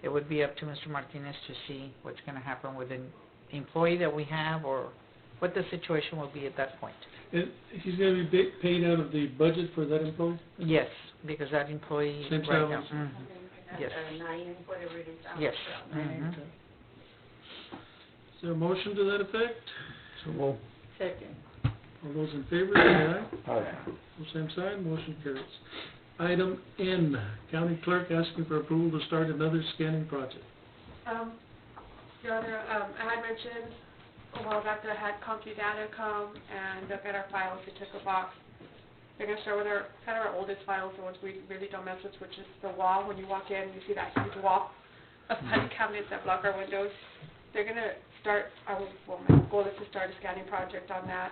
S6: it would be up to Mr. Martinez to see what's gonna happen with the employee that we have, or what the situation will be at that point.
S1: He's gonna be paid out of the budget for that employee?
S6: Yes, because that employee
S1: Same
S6: right now.
S1: salary?
S6: Yes.
S15: 9, whatever it is.
S6: Yes.
S1: Is there a motion to that effect?
S3: So moved.
S15: Second.
S1: All those in favor, say aye.
S3: Aye.
S1: Pose same sign, motion carries. Item N, county clerk asking for approval to start another scanning project.
S8: Your Honor, I had mentioned a while back that I had CompuData come and look at our files. They took a box. They're gonna start with our oldest files, the ones we really don't mess with, which is the wall. When you walk in, you see that huge wall of filing cabinets that block our windows. They're gonna start, my goal is to start a scanning project on that.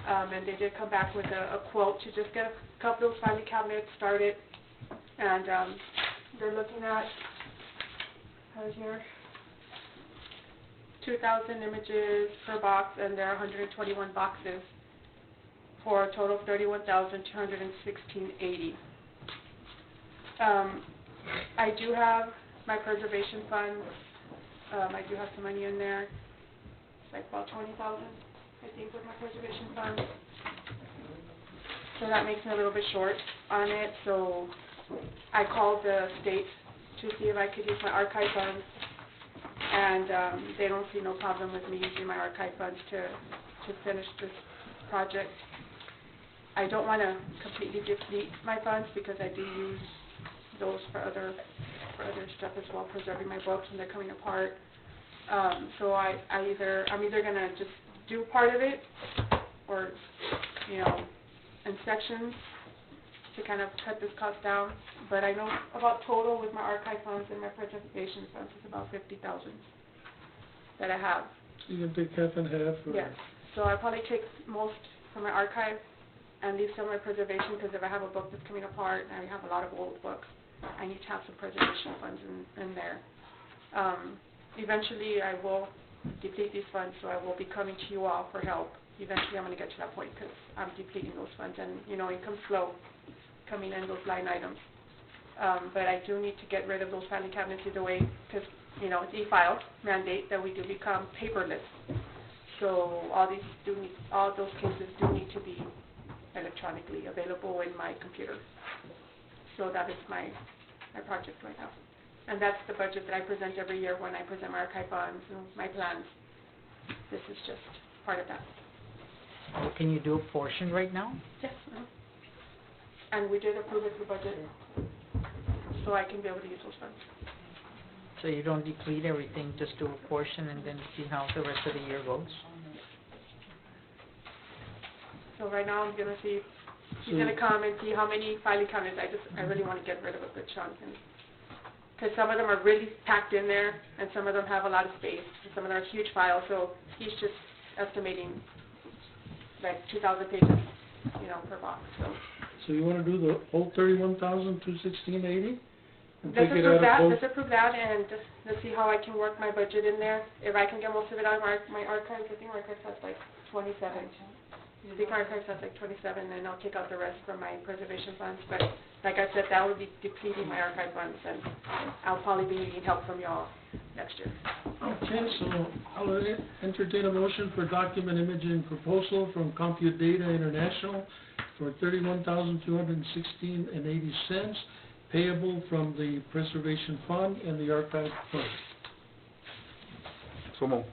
S8: And they did come back with a quote to just get a couple of those filing cabinets started. And they're looking at, here, 2,000 images per box, and there are 121 boxes for a total of $31,216.80. I do have my preservation funds. I do have some money in there. It's like about $20,000, I think, with my preservation funds. So that makes me a little bit short on it. So I called the state to see if I could use my archive funds, and they don't see no problem with me using my archive funds to finish this project. I don't want to completely deplete my funds because I do use those for other stuff as well, preserving my books when they're coming apart. So I'm either gonna just do part of it, or in sections to kind of cut this cost down. But I know about total with my archive funds and my preservation funds is about $50,000 that I have.
S1: You can take half and half? Or?
S8: Yes. So I probably take most from my archive and leave some of my preservation, because if I have a book that's coming apart and I have a lot of old books, I need to have some preservation funds in there. Eventually I will deplete these funds, so I will be coming to you all for help. Eventually I'm going to get to that point because I'm depleting those funds, and income flow coming in, those line items. But I do need to get rid of those filing cabinets either way, because it's e-file mandate that we do become paperless. So all those cases do need to be electronically available in my computer. So that is my project right now. And that's the budget that I present every year when I present my archive funds and my plans. This is just part of that.
S6: Can you do a portion right now?
S8: Yes. And we did approve it for budget, so I can be able to use those funds.
S6: So you don't deplete everything, just do a portion and then see how the rest of the year goes?
S8: So right now I'm gonna see, he's gonna come and see how many filing cabinets. I really want to get rid of a good chunk, because some of them are really packed in there, and some of them have a lot of space, and some of them are huge files. So he's just estimating like 2,000 pages, per box. So
S1: you want to do the whole $31,216.80? and
S2: Let's
S1: take it out
S2: approve
S1: of
S2: that,
S1: post.
S2: let's approve that, and just, let's see how I can work my budget in there. If I can get most of it out of my archives, I think my archives has like 27. I think my archives has like 27, and I'll take out the rest from my preservation funds, but like I said, that would be depleting my archive funds, and I'll probably be needing help from y'all next year.
S1: Okay, so I'll entertain a motion for document imaging proposal from Compute Data International for $31,216.80 payable from the Preservation Fund and the Archive Fund.
S3: So moved.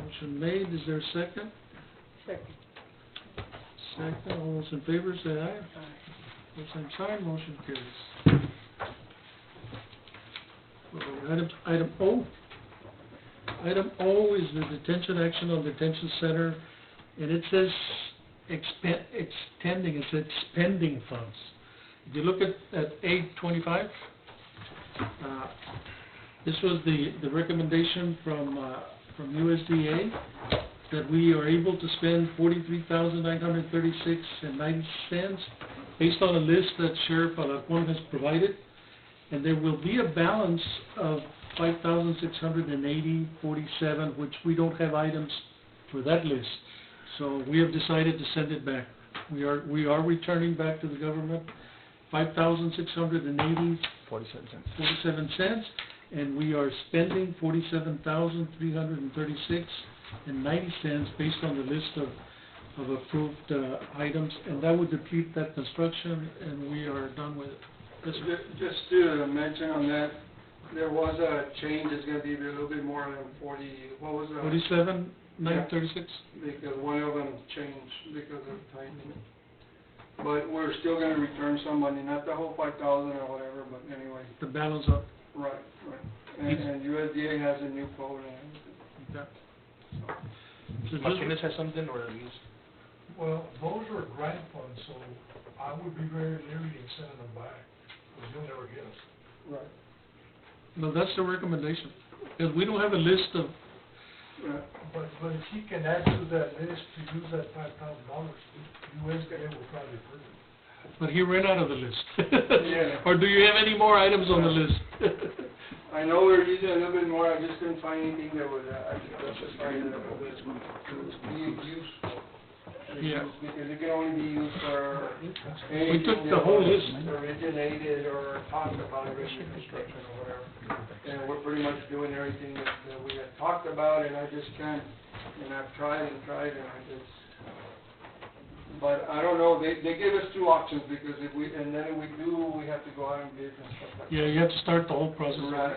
S1: Motion made, is there a second?
S6: Second.
S1: Second, all those in favor say aye. Pose same sign, motion carries. Item O. Item O is the detention action on detention center, and it says expending funds. If you look at A25, this was the recommendation from USDA that we are able to spend $43,936.90 based on a list that Sheriff Alarcon has provided, and there will be a balance of $5,680.47, which we don't have items for that list. So we have decided to send it back. We are returning back to the government $5,680.47, and we are spending $47,336.90 based on the list of approved items, and that would deplete that construction, and we are done with it.
S10: Just to mention on that, there was a change, it's gonna be a little bit more than 40, what was that?
S1: 47,936?
S10: Because one of them changed because of timing. But we're still gonna return some money, not the whole 5,000 or whatever, but anyway.
S1: The balance up.
S10: Right. And USDA has a new code and everything.
S1: Okay.
S9: Martinez has something, or at least?
S16: Well, those are grant funds, so I would be very leery in sending them back, because you'll never get us.
S10: Right.
S1: No, that's the recommendation, because we don't have a list of,
S16: But if he can add to that list to use that $5,000, USDA will probably approve it.
S1: but he ran out of the list.
S10: Yeah.
S1: Or do you have any more items on the list?
S10: I know we're using a little bit more, I just couldn't find anything that would, I could justify it to be useful.
S1: Yeah.
S10: Because it can only be used for
S1: We
S10: anything
S1: took the
S10: that
S1: whole
S10: was
S1: list.
S10: originated or talked about original construction or whatever. And we're pretty much doing everything that we had talked about, and I just can't, and I've tried, and I just, but I don't know, they gave us two options, because if we do, we have to go out and bid and stuff like that.
S1: Yeah, you have to start the whole process.
S10: Right,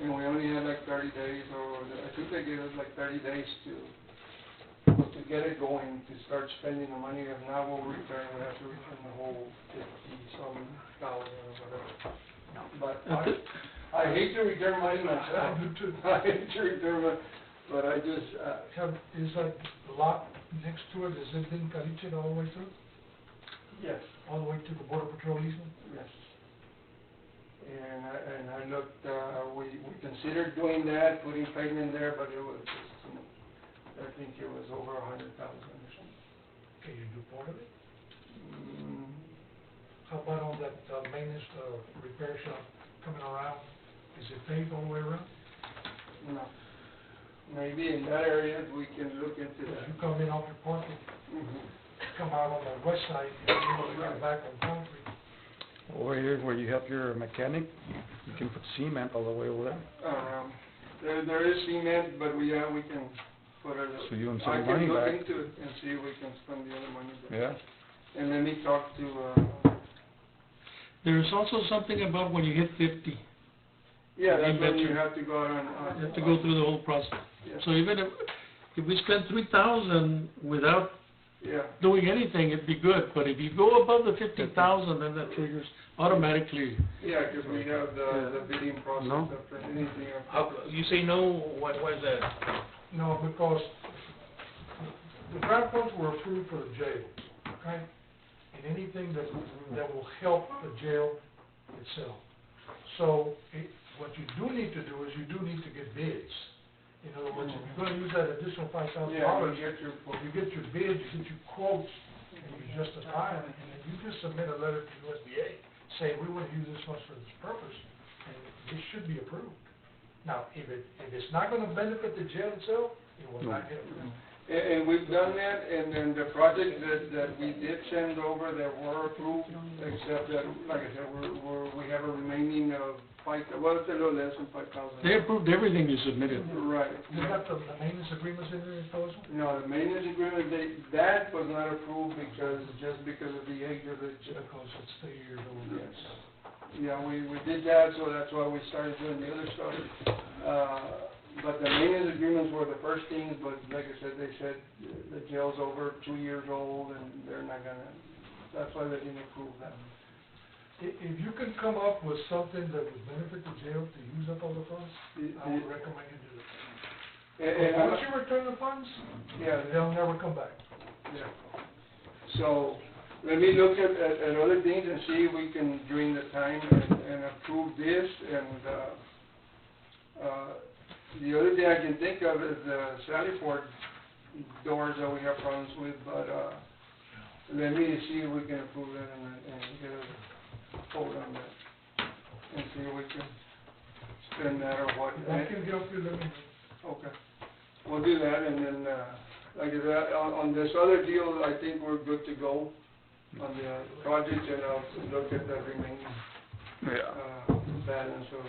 S10: and we only had like 30 days, or I think they gave us like 30 days to get it going, to start spending the money. If not, we have to return the whole 50-some thousand or whatever. But I hate to return money myself. I hate to return money, but I just,
S16: Is that lot next to it, is it in Caliche all the way through?
S10: yes,
S16: All the way to the Border Patrol easement?
S10: yes. And I looked, we considered doing that, putting pavement there, but it was just, I think it was over 100,000 or something.
S16: Can you do part of it?
S10: Mm,
S16: How about on that maintenance, repair shop coming around? Is it paved all the way around?
S10: no. Maybe in that area, we can look into
S16: If
S10: that.
S16: you come in off your parking, come out on the west side, and you go back on concrete.
S3: Over here where you have your mechanic, you can put cement all the way over there.
S10: There is cement, but we can put a,
S3: So you can
S10: I
S3: send
S10: can
S3: money
S10: look
S3: back.
S10: into it and see if we can spend the other money.
S3: Yeah.
S10: And let me talk to,
S1: There's also something about when you hit 50.
S10: yeah, that's when you
S1: Inventory.
S10: have to go out on.
S1: You have to go through the whole process.
S10: Yeah.
S1: So even if we spend 3,000 without
S10: Yeah.
S1: doing anything, it'd be good, but if you go above the 50,000, then that triggers automatically.
S10: Yeah, because we have the bidding process
S3: No.
S10: after anything.
S9: You say no, why is that?
S16: No, because the grant funds were approved for the jail, okay? And anything that will help the jail itself. So, what you do need to do is you do need to get bids. In other words, if you're gonna use that additional $5,000,
S10: Yeah,
S16: you get your bids, you get your quotes, and you justify them, and then you just submit a letter to USDA say, we want to use this funds for this purpose, and this should be approved. Now, if it's not gonna benefit the jail itself, it will not get approved.
S10: And we've done that, and then the projects that we did send over that were approved, except that, like I said, we have a remaining of it's a little less than 5,000.
S1: They approved everything you submitted.
S10: Right.
S16: You got the maintenance agreements in there, those?
S10: No, the maintenance agreement, that was not approved just because of the age of the jail.
S16: Because it's 3 years old.
S10: Yes. Yeah, we did that, so that's why we started doing the other stuff. But the maintenance agreements were the first things, but like I said, they said the jail's over 2 years old and they're not gonna, that's why they didn't approve that.
S16: If you can come up with something that would benefit the jail to use up all the funds, I would recommend you do it.
S10: And
S16: Once you return the funds,
S10: yeah,
S16: they'll never come back.
S10: yeah. So, let me look at other things and see if we can, during the time, and approve this, and, the other thing I can think of is the Sally Port doors that we have problems with, but, let me see if we can approve that and get a hold on that, and see if we can spend that or what.
S16: If I can help you, let me know.
S10: Okay, we'll do that, and then, like I said, on this other deal, I think we're good to go on the project, and I'll look at the remaining, balance of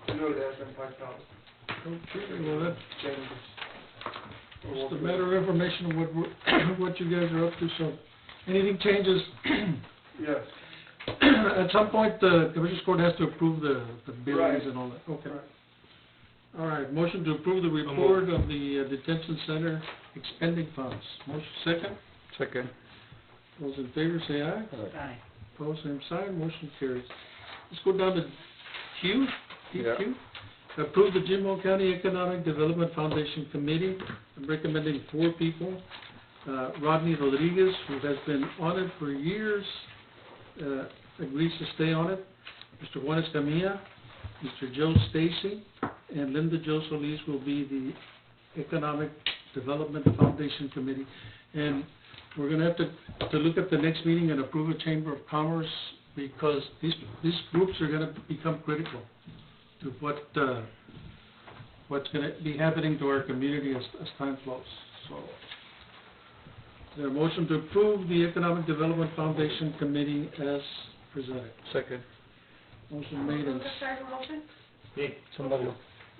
S10: a little less than 5,000.
S1: Okay, well, that's
S10: Changes.
S1: just a matter of information of what you guys are up to, so anything changes,
S10: Yes.
S1: at some point, the Commissioners Court has to approve the billings
S10: Right.
S1: and all that, okay.
S10: Right.
S1: All right, motion to approve the report of the detention center expending funds. Motion second,
S3: Second.
S1: those in favor say aye.
S6: Aye.
S1: Opposed, same sign, motion carries. Let's go down to Q, DQ. Approve the Jim Hall County Economic Development Foundation Committee. I'm recommending 4 people. Rodney Rodriguez, who has been on it for years, agrees to stay on it. Mr. Juan Escamilla, Mr. Joe Stacy, and Linda Jo Solis will be the Economic Development Foundation Committee. And we're gonna have to look at the next meeting and approve a Chamber of Commerce, because these groups are gonna become critical to what's gonna be happening to our community as time flows. So, is there a motion to approve the Economic Development Foundation Committee as presented?
S3: Second.
S1: Motion made and,
S3: Somebody.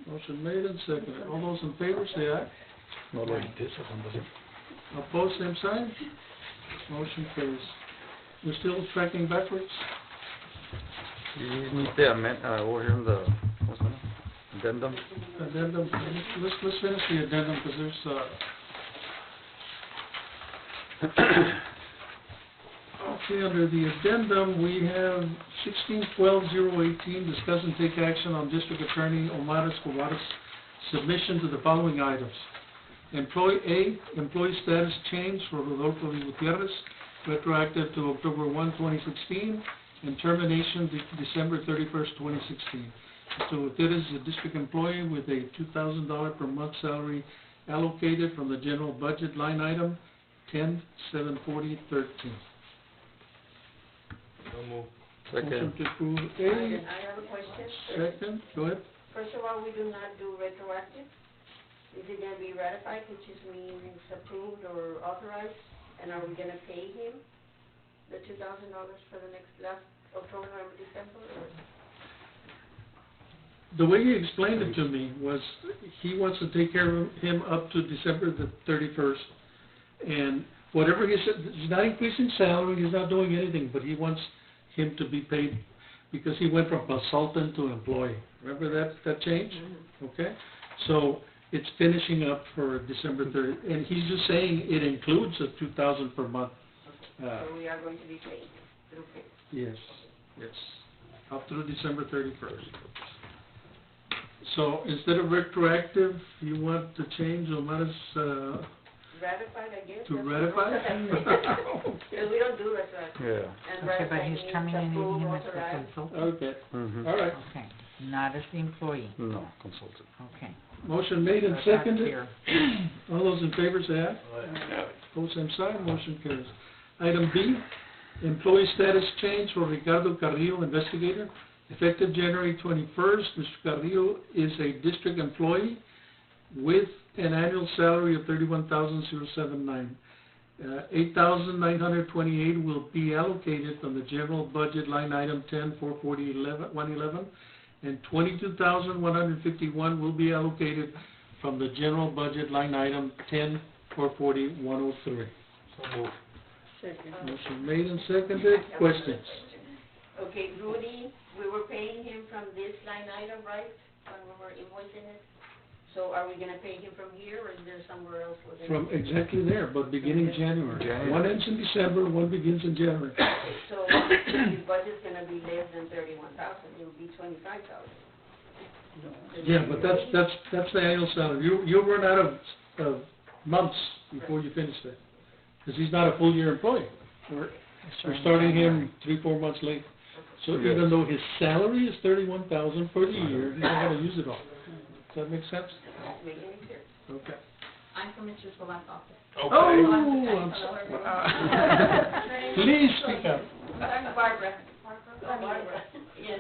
S1: motion made and seconded. All those in favor say aye.
S3: No, like this or somebody.
S1: Opposed, same sign. Motion carries. We're still tracking backwards?
S3: You need the over here in the, what's the name? Addendum?
S1: Addendum, let's finish the addendum, because there's, okay, under the addendum, we have 16-12-018, discuss and take action on District Attorney Omar Escobar's submission to the following items. Employee status change for Rodolfo V. Gutierrez, retroactive to October 1, 2016, and termination December 31st, 2016. Mr. Gutierrez is a district employee with a $2,000 per month salary allocated from the general budget line item 10-740-13.
S3: Second.
S1: Motion to approve
S11: I
S1: A.
S11: have a question.
S1: Second, go ahead.
S11: First of all, we do not do retroactive. Is it gonna be ratified, which just means approved or authorized? And are we gonna pay him the $2,000 for the last October, November, December, or?
S1: The way he explained it to me was he wants to take care of him up to December the 31st. And whatever he said, he's not increasing salary, he's not doing anything, but he wants him to be paid because he went from consultant to employee. Remember that change? Okay? So it's finishing up for December 30th. And he's just saying it includes a $2,000 per month.
S11: So we are going to be paid through pay.
S1: Yes, yes, up through December 31st. So instead of retroactive, you want to change Omar's,
S11: Ratified, I guess.
S1: to ratify?
S11: Because we don't do retroactive.
S3: Yeah.
S11: And
S6: Okay, but
S11: ratify
S6: he's
S11: means
S6: terminating
S11: approve,
S6: him as the
S11: authorize.
S6: consultant?
S1: Okay,
S3: Mm-hmm.
S1: all right.
S6: Okay, not as the employee.
S3: No, consultant.
S6: Okay.
S1: Motion made and
S6: That's not
S1: seconded.
S6: clear.
S1: All those in favor say aye. Opposed, same sign, motion carries. Item B, Employee status change for Ricardo Carrillo, investigator. Effective January 21st, Mr. Carrillo is a district employee with an annual salary of $31,079. $8,928 will be allocated from the general budget line item 10-440-111, and $22,151 will be allocated from the general budget line item 10-440-103.
S9: So moved.
S1: Motion made and seconded. Questions?
S11: Okay, Rudy, we were paying him from this line item, right, when we were invoicing it? So are we gonna pay him from here, or is there somewhere else we're gonna?
S1: From exactly there, but beginning January. One ends in December, one begins in January.
S11: So the budget's gonna be less than 31,000, it will be 25,000.
S1: Yeah, but that's the annual salary. You'll run out of months before you finish that. Because he's not a full year employee. We're starting him 3-4 months late. So even though his salary is 31,000 for the year, he's not gonna use it all. Does that make sense? Okay.
S15: I'm from Mr. Solan's office.
S1: Oh, I'm sorry. Please speak up.
S15: I'm Barbara. Barbara. Yes.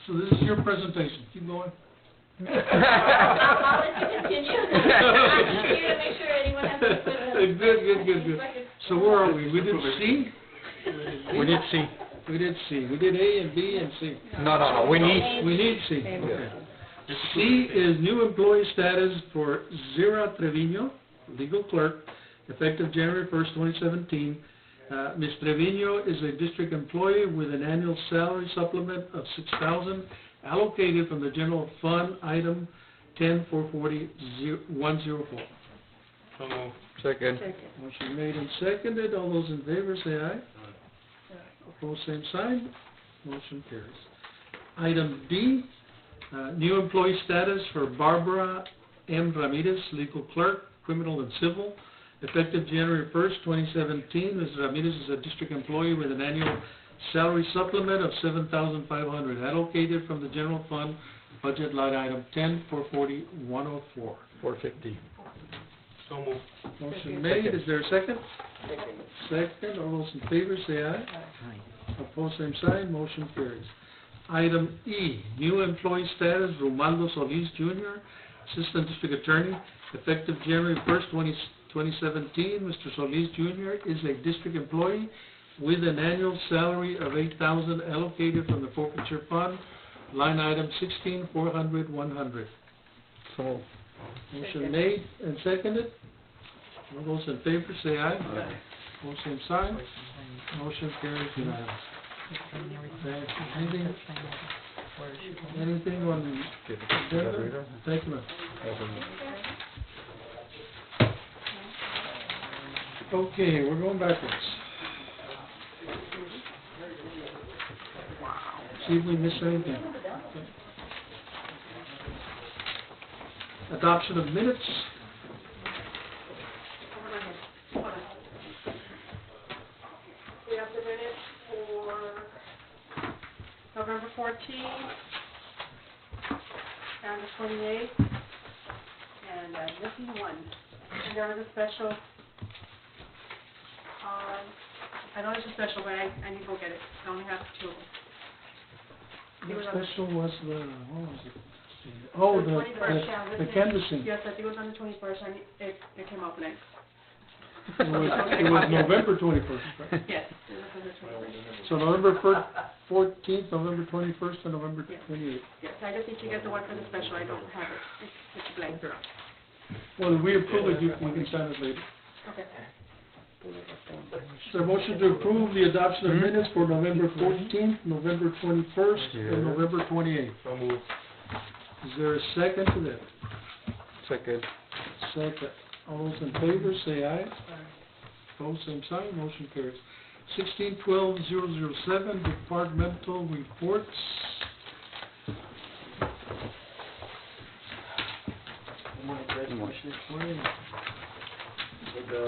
S1: So this is your presentation. Keep going.
S11: I'll let you continue. I'm here to make sure anyone has any questions.
S1: Good. So where are we? We did C?
S3: We need C.
S1: We did C. We did A and B and C.
S3: No, we need.
S1: We need C. Okay. C is new employee status for Zira Trevino, legal clerk, effective January 1st, 2017. Ms. Trevino is a district employee with an annual salary supplement of $6,000 allocated from the general fund item 10-440-104.
S9: So moved.
S3: Second.
S1: Motion made and seconded. All those in favor say aye. Opposed, same sign. Motion carries. Item D, new employee status for Barbara M. Ramirez, legal clerk, criminal and civil. Effective January 1st, 2017, Ms. Ramirez is a district employee with an annual salary supplement of $7,500 allocated from the general fund budget line item 10-440-104.
S3: 450.
S9: So moved.
S1: Motion made. Is there a second? Second. All those in favor say aye. Opposed, same sign. Motion carries. Item E, new employee status, Romaldo Solis Jr., Assistant District Attorney, effective January 1st, 2017. Mr. Solis Jr. is a district employee with an annual salary of $8,000 allocated from the forfeiture fund, line item 16-400-100.
S3: So
S1: Motion made and seconded. All those in favor say aye. All same sign. Motion carries unanimous. Anything on the agenda? Thank you, ma'am. Okay, we're going backwards. See if we missed anything. Adoption of minutes.
S15: We have the minutes for November 14th and the 28th, and missing one. And there was a special, I know it's a special, but I need to go get it. I only have two.
S1: The special was the, what was it? Oh,
S15: The 21st, yeah,
S1: the canvassing.
S15: Yes, I think it was on the 21st, and it came up late.
S1: It was November 21st, right?
S15: Yes, it was on the 21st.
S1: So November 14th, November 21st, and November 28th.
S15: Yes, I just need to get the one for the special, I don't have it, it's blank.
S1: Well, we approve it, we can sign it later.
S15: Okay.
S1: So motion to approve the adoption of minutes for November 14th, November 21st, and November 28th.
S9: So moved.
S1: Is there a second to that?
S3: Second.
S1: Second. All those in favor, say aye. Opposed, same sign. Motion carries. 16-12-007, departmental reports.
S17: Good morning, President Commissioners. For the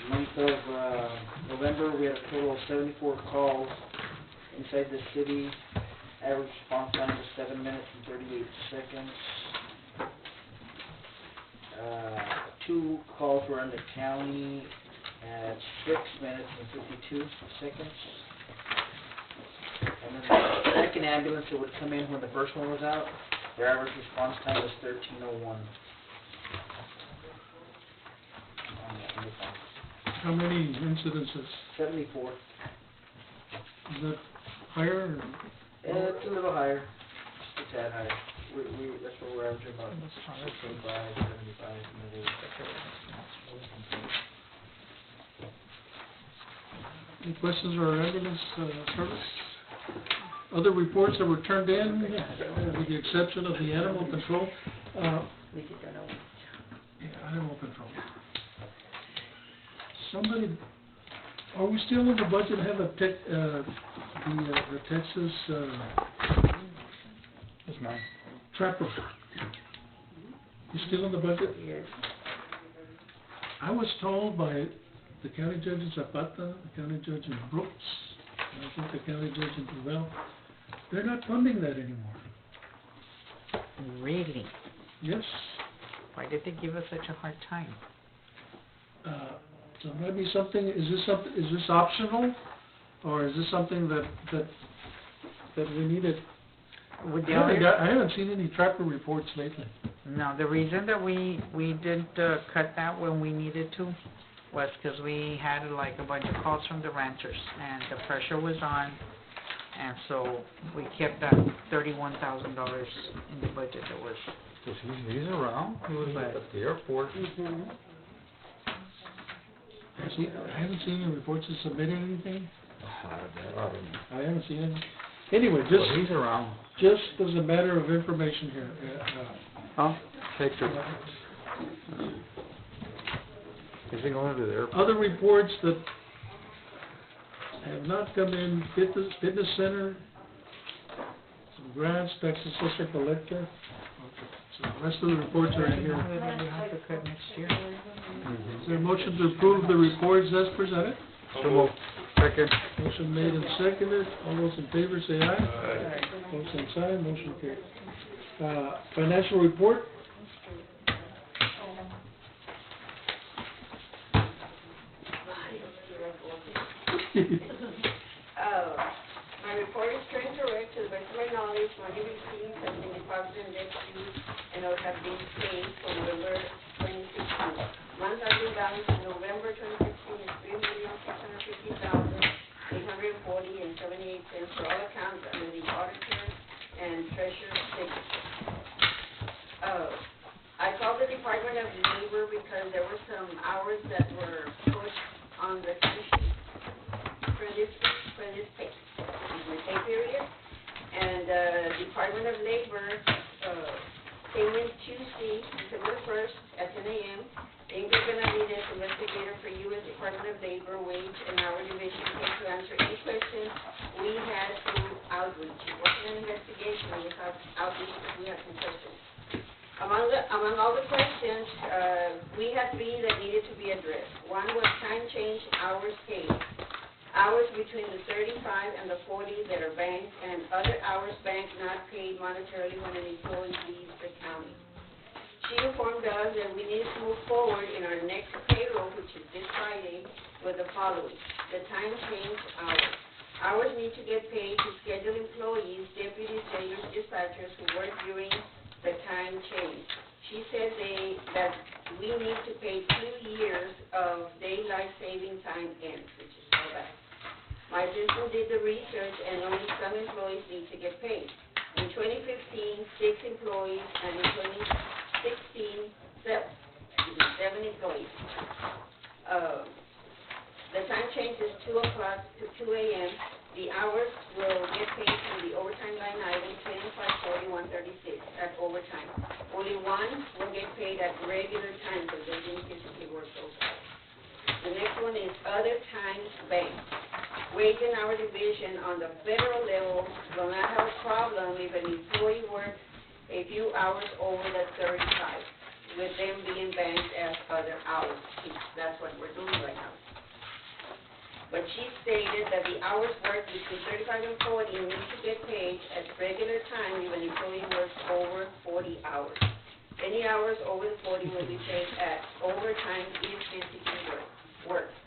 S17: month of November, we had a total of 74 calls inside the city. Average response time was 7 minutes and 38 seconds. 2 calls were in the county, at 6 minutes and 52 seconds. And then the second ambulance that would come in when the first one was out, their average response time was 13:01.
S1: How many incidences?
S17: 74.
S1: Is that higher or?
S17: It's a little higher, just a tad higher. That's what we're averaging about 65, 75, maybe.
S1: Any questions or ambulance service? Other reports that were turned in, with the exception of the animal control, animal control. Somebody, are we still in the budget, have a the Texas,
S3: That's mine.
S1: trapper? You still in the budget?
S6: Yes.
S1: I was told by the county judge in Zapata, the county judge in Brooks, and I think the county judge in Duval, they're not funding that anymore.
S6: Really?
S1: Yes.
S6: Why did they give us such a hard time?
S1: So maybe something, is this optional, or is this something that we needed?
S6: With the
S1: I
S6: other,
S1: haven't seen any trapper reports lately.
S6: no, the reason that we didn't cut that when we needed to was because we had like a bunch of calls from the ranchers, and the pressure was on, and so we kept that $31,000 in the budget that was.
S3: Cause he's around, he was at the airport.
S1: I haven't seen any reports of submitting anything.
S3: I don't know.
S1: I haven't seen any. Anyway, just
S3: Well, he's around.
S1: just as a matter of information here.
S3: Huh? Hector. Is he going to the airport?
S1: Other reports that have not come in, fitness center, some grants, Texas Social Collector. Okay. So the rest of the reports are in here.
S6: We have to cut next year.
S1: Is there a motion to approve the reports as presented?
S3: So moved. Second.
S1: Motion made and seconded. All those in favor say aye.
S3: Aye.
S1: Opposed, same sign. Motion carried. Financial report.
S15: My report is true and correct to the best of my knowledge. Money received has been deposited in debt due and those have been paid for November 2016. Month ending balance in November 2016 is $3,650,840.78 for all accounts under the auditor and treasurer signature. I called the Department of Labor because there were some hours that were put on the timesheet for this pay period. And Department of Labor came in Tuesday, December 1st at 10 a.m. Ingrid Benavides, investigator for U.S. Department of Labor, Wage and Hour Division, came to answer any questions we had through outreach. It wasn't an investigation, it was outreach because we had some questions. Among all the questions, we had three that needed to be addressed. One was time change, hours paid. Hours between the 35 and the 40 that are banked, and other hours banked not paid monetarily when an employee leaves the county. She informed us that we needed to move forward in our next payroll, which is this Friday, with the following: the time change hours. Hours need to get paid to scheduled employees, deputies, jailers, dispatchers who work during the time change. She said that we need to pay 2 years of daylight saving time ends, which is all that. My assistant did the research, and only some employees need to get paid. In 2015, 6 employees, and in 2016, 7 employees. The time change is 2 o'clock to 2 a.m. The hours will get paid from the overtime line item 2540-136 at overtime. Only one will get paid at regular time because they didn't physically work those hours. The next one is other times banked. Wage and hour division on the federal level will not have a problem if an employee works a few hours over the 35, with them being banked as other hours. That's what we're doing right now. But she stated that the hours worked between 35 and 40 need to get paid at regular time if an employee works over 40 hours. Any hours over the 40 will be paid at overtime if physically worked.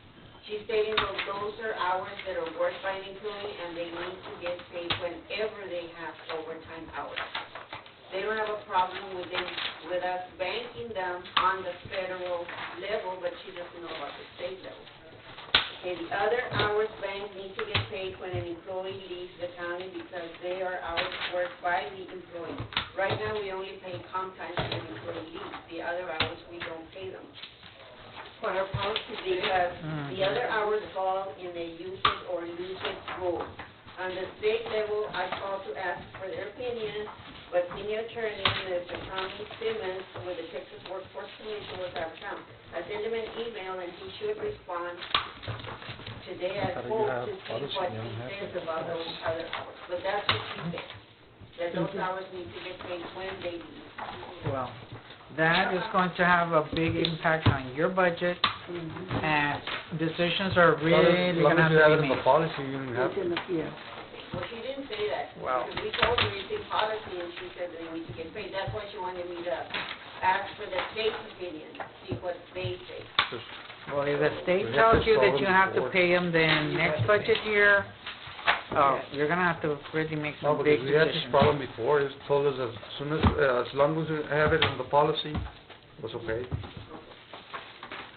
S15: She's stating those are hours that are worked by the employee, and they need to get paid whenever they have overtime hours. They don't have a problem with us banking them on the federal level, but she doesn't know about the state level. Okay, the other hours banked need to get paid when an employee leaves the county because they are hours worked by the employee. Right now, we only pay comp time when an employee leaves. The other hours, we don't pay them. For our policy, because the other hours fall in the usage or lose-it rule. On the state level, I called to ask for their opinion, but senior attorney, Mr. Tommy Simmons, with the Texas Workforce Commission, was out of town. I sent him an email, and he should respond today, I hope, to see what he says about those other hours. But that's what he said, that those hours need to get paid when they leave.
S6: Well, that is going to have a big impact on your budget, and decisions are really gonna have to be made.
S3: Policy, you don't have to.
S15: Well, she didn't say that.
S6: Wow.
S15: Because we told her it's in policy, and she said that they need to get paid. That's why she wanted me to ask for the state's opinion, see what they say.
S6: Well, if the state tells you that you have to pay them, then next budget year, you're gonna have to really make
S3: No,
S6: some big
S3: because we had this
S6: decisions.
S3: problem before, it's told us as long as we have it in the policy, it was okay.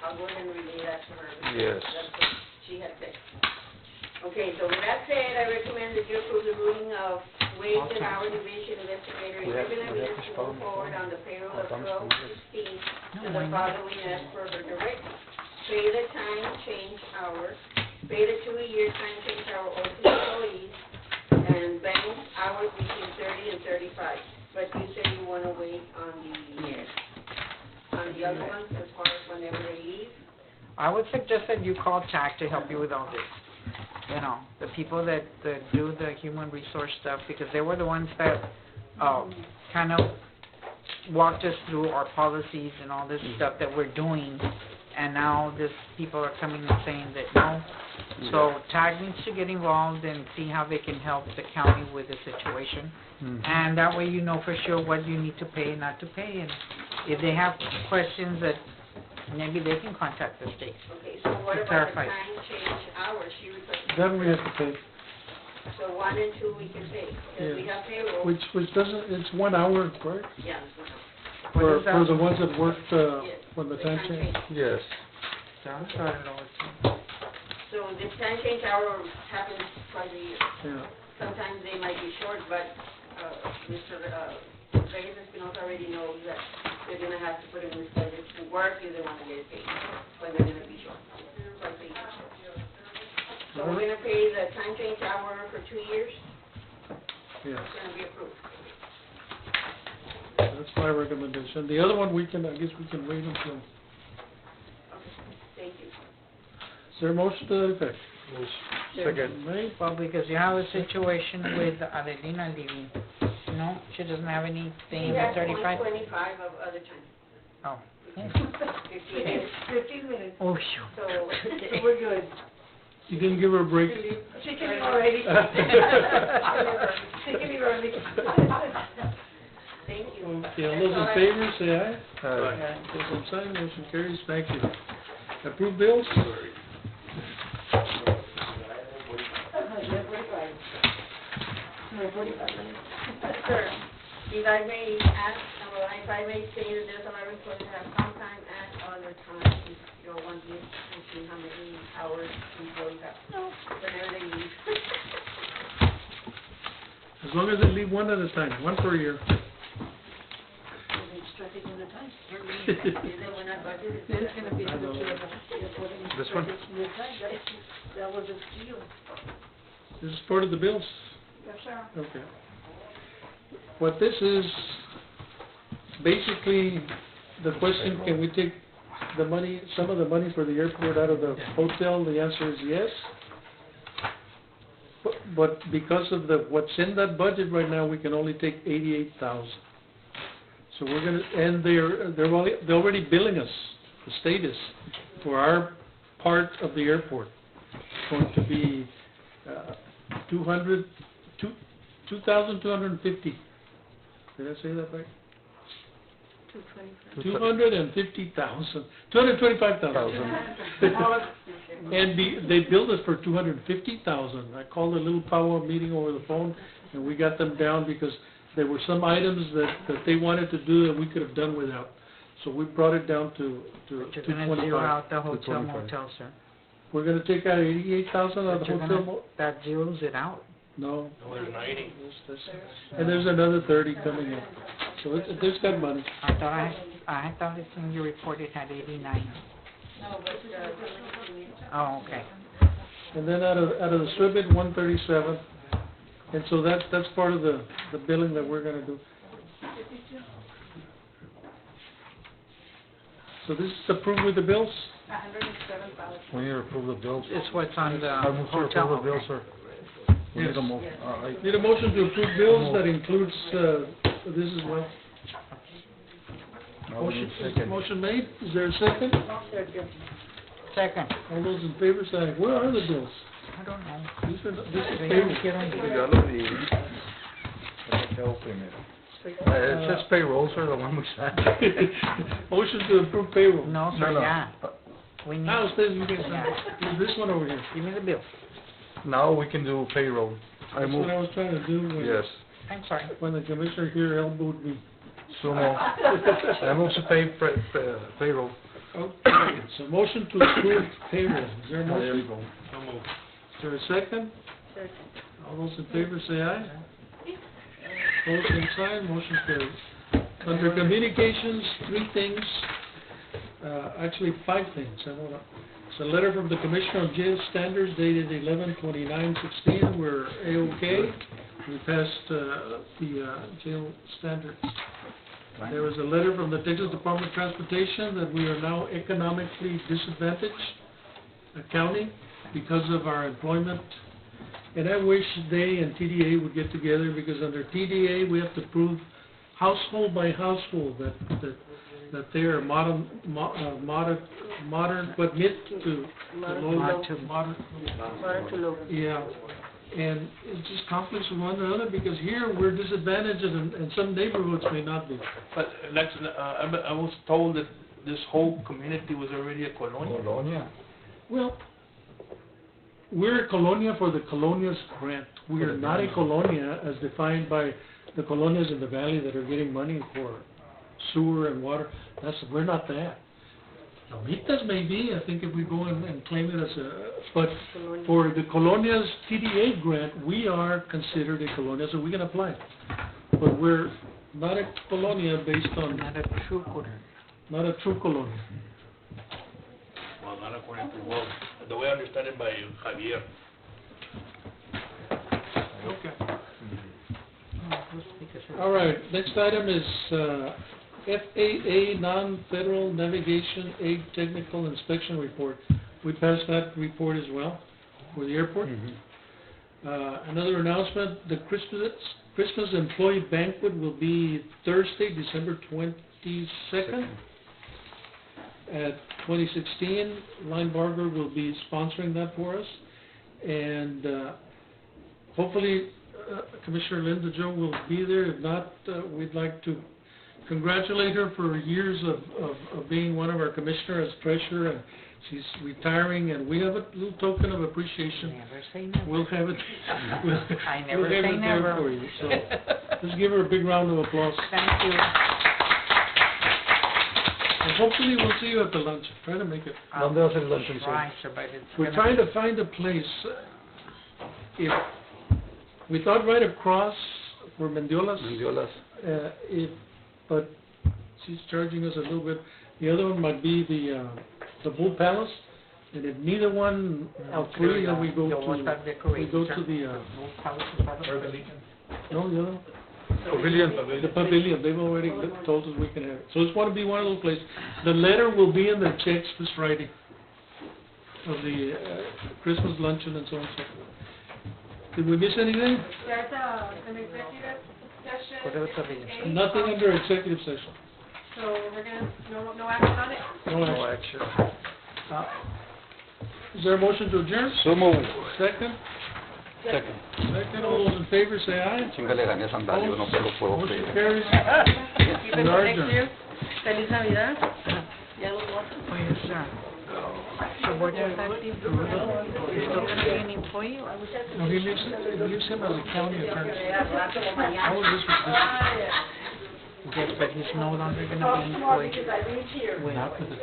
S15: I'll go ahead and relay that to her. because
S3: Yes.
S15: That's what she had said. Okay, so with that said, I recommend that you approve the ruling of wage and hour division investigator
S3: We have-
S15: Isabel
S3: we have
S15: Navitas
S3: this
S15: to
S3: problem
S15: move forward
S3: before.
S15: on the payroll of
S3: Comes from this.
S15: 12/16 to the following as per her directive. Pay the time change hours, pay the 2-year time change hour all to employees, and bank hours between 30 and 35. But you said you want to wait on the other ones as far as whenever they leave?
S6: I would suggest that you call TAC to help you with all this. You know, the people that do the human resource stuff, because they were the ones that, kind of walked us through our policies and all this stuff that we're doing, and now this people are coming and saying that no. So TAG needs to get involved and see how they can help the county with the situation. And that way you know for sure what you need to pay and not to pay, and if they have questions that maybe they can contact the state.
S15: Okay, so what
S6: to
S15: about the
S6: clarify.
S15: time change hours? She requested.
S1: Then we have to pay,
S15: So 1 and 2 we can pay, because we
S1: Yeah.
S15: have payroll.
S1: which doesn't, it's 1 hour, correct?
S15: Yeah.
S1: For
S6: is that?
S1: the ones that worked,
S15: Yes,
S1: when the
S15: the
S1: time
S15: time
S1: change?
S15: change.
S3: Yes.
S6: Sounds I don't know what's.
S15: So this time change hour happens twice a year.
S1: Yeah.
S15: Sometimes they might be short, but, Mr. Reyes Espinosa already knows that they're gonna have to put in the schedule to work if they wanna get it paid, when they're gonna be short, twice a year. So we're gonna pay the time change hour for 2 years,
S1: Yes,
S15: it's gonna be approved.
S1: that's my recommendation. The other one, I guess we can wait until,
S15: Thank you.
S1: is there a motion to that effect?
S3: Second.
S1: Made,
S6: Well, because you have a situation with Adelina leaving, no, she doesn't have anything
S15: She
S6: at
S15: has
S6: 35?
S15: 125 of other time.
S6: Oh.
S15: 15 minutes. 15 minutes.
S6: Oh, shoot.
S15: So we're good.
S1: you didn't give her a break?
S15: She can leave already. She can leave early. Thank you.
S1: Okay, all those in favor, say aye.
S3: Aye.
S1: Those same sign, motion carries, thank you. Approved bills?
S15: Sir, if I may ask, if I may say that there's a lot of employees that have sometime and other time, if you don't want to see how many hours employees have. No. Whenever they leave.
S1: As long as they leave one at a time, one per year. I know.
S3: This one?
S15: That was a steal.
S1: This is part of the bills?
S15: Yes, sir.
S1: Okay. What this is, basically, the question, can we take the money, some of the money for the airport out of the hotel? The answer is yes. But because of what's in that budget right now, we can only take 88,000. So we're gonna, and they're already billing us, the state is, for our part of the airport. It's going to be, 2,250. Did I say that right? 250,000. 225,000. And they billed us for $250,000. I called a little powwow meeting over the phone, and we got them down because there were some items that they wanted to do that we could have done without. So we brought it down to
S6: You're gonna zero
S1: 225.
S6: out the hotel motel, sir.
S1: We're gonna take out 88,000 out of the
S6: You're
S1: hotel
S6: gonna- That zeros it out.
S1: No.
S9: No, there's 90.
S1: And there's another 30 coming in. So there's got money.
S6: I thought it's in your report it had 89. Oh, okay.
S1: And then out of the SWIBID, 137. And so that's part of the billing that we're gonna do. So this is approved with the bills?
S3: We need to approve the bills.
S6: It's what's on the
S3: I move to
S6: hotel.
S3: approve the bills, sir. We
S1: Yes.
S3: need a mo,
S1: Need a motion to approve bills that includes, this as well.
S3: No, we need a second.
S1: Motion made, is there a second?
S6: Second.
S1: All those in favor say, where are the bills?
S6: I don't know.
S1: This is
S6: They
S1: payroll.
S6: don't get on
S3: Ya
S6: the-
S3: lo vi. Hotel primero. It says payroll, sir, the one we signed.
S1: Motion to approve payroll.
S6: No, sir, yeah. We need,
S1: Now, ustedes, you can
S6: Yeah.
S1: sign. This one over here.
S6: give me the bill.
S3: Now we can do payroll. I
S1: That's
S3: move,
S1: what I was trying to do
S3: yes.
S6: I'm sorry.
S1: when the commissioner here elbowed me.
S3: So, I move to pay payroll.
S1: Okay, so motion to approve payroll. Is there a
S3: There you
S1: motion?
S3: go.
S9: So moved.
S1: Is there a second? All those in favor say aye. Opposed, same sign, motion carries. Under communications, 3 things, actually 5 things. It's a letter from the Commissioner of Jail Standards dated 11/29/16. We're A-OK. We passed the jail standards. There was a letter from the Texas Department of Transportation that we are now economically disadvantaged, a county, because of our employment. And I wish they and TDA would get together, because under TDA, we have to prove household by household that they are modern, but knit to modern. Yeah, and it just conflicts with one another, because here we're disadvantaged and some neighborhoods may not be.
S9: But, I was told that this whole community was already a colonia.
S3: Colonia.
S1: Well, we're a colonia for the colonia's grant. We are not a colonia as defined by the colonias in the valley that are getting money for sewer and water. We're not that. Lomitas may be, I think, if we go and claim it as but for the colonia's TDA grant, we are considered a colonia, so we can apply. But we're not a colonia based on,
S6: Not a true colonia.
S1: not a true colonia.
S9: Well, not according to, well, the way I understand it by Javier.
S1: Okay. All right, next item is FAA Non-Federal Navigation Aid Technical Inspection Report. We passed that report as well for the airport. Another announcement, the Christmas Employee Banquet will be Thursday, December 22nd at 2016. Linebarger will be sponsoring that for us. And hopefully Commissioner Linda Jo will be there. If not, we'd like to congratulate her for years of being one of our commissioners as treasurer, and she's retiring, and we have a little token of appreciation.
S6: Never say never.
S1: We'll have it.
S6: I never
S1: we'll have
S6: say
S1: it there
S6: never.
S1: for you. So let's give her a big round of applause.
S6: Thank you.
S1: And hopefully we'll see you at the lunch. Try to make it.
S3: ¿Dónde va a ser el luncheon, sir?
S6: Right, sir, but it's
S1: We're
S6: gonna
S1: trying
S6: be-
S1: to find a place. If we thought right across for Mendiolas.
S3: Mendiolas.
S1: But she's charging us a little bit. The other one might be the Bull Palace, and if neither one agree, then we go to the
S9: Urban Legion.
S1: no, the other one.
S3: Pavilion.
S1: The pavilion. They've already told us we can have it. So it's going to be one of those places. The letter will be in the checks this Friday of the Christmas luncheon and so on and so forth. Did we miss anything?
S8: There's an executive session.
S1: Nothing under executive session.
S8: So we're gonna, no action on it?
S1: No action. Is there a motion to adjourn?
S3: So moved.
S1: Second?
S3: Second.
S1: Second, all those in favor say aye.
S3: Chinga, le gané a Sandalio, no se lo puedo
S1: Motion
S3: creer.
S1: carries.
S15: Keep it
S1: We are
S15: next
S1: adjourned.
S15: year. Feliz Navidad. Ya los votos.
S6: Oye, sir. So where does that leave Rudy? He's still gonna be an employee or?
S1: No, he leaves him as a county attorney. All of this was
S6: Yes, but he's no longer gonna be employed with.
S1: not with the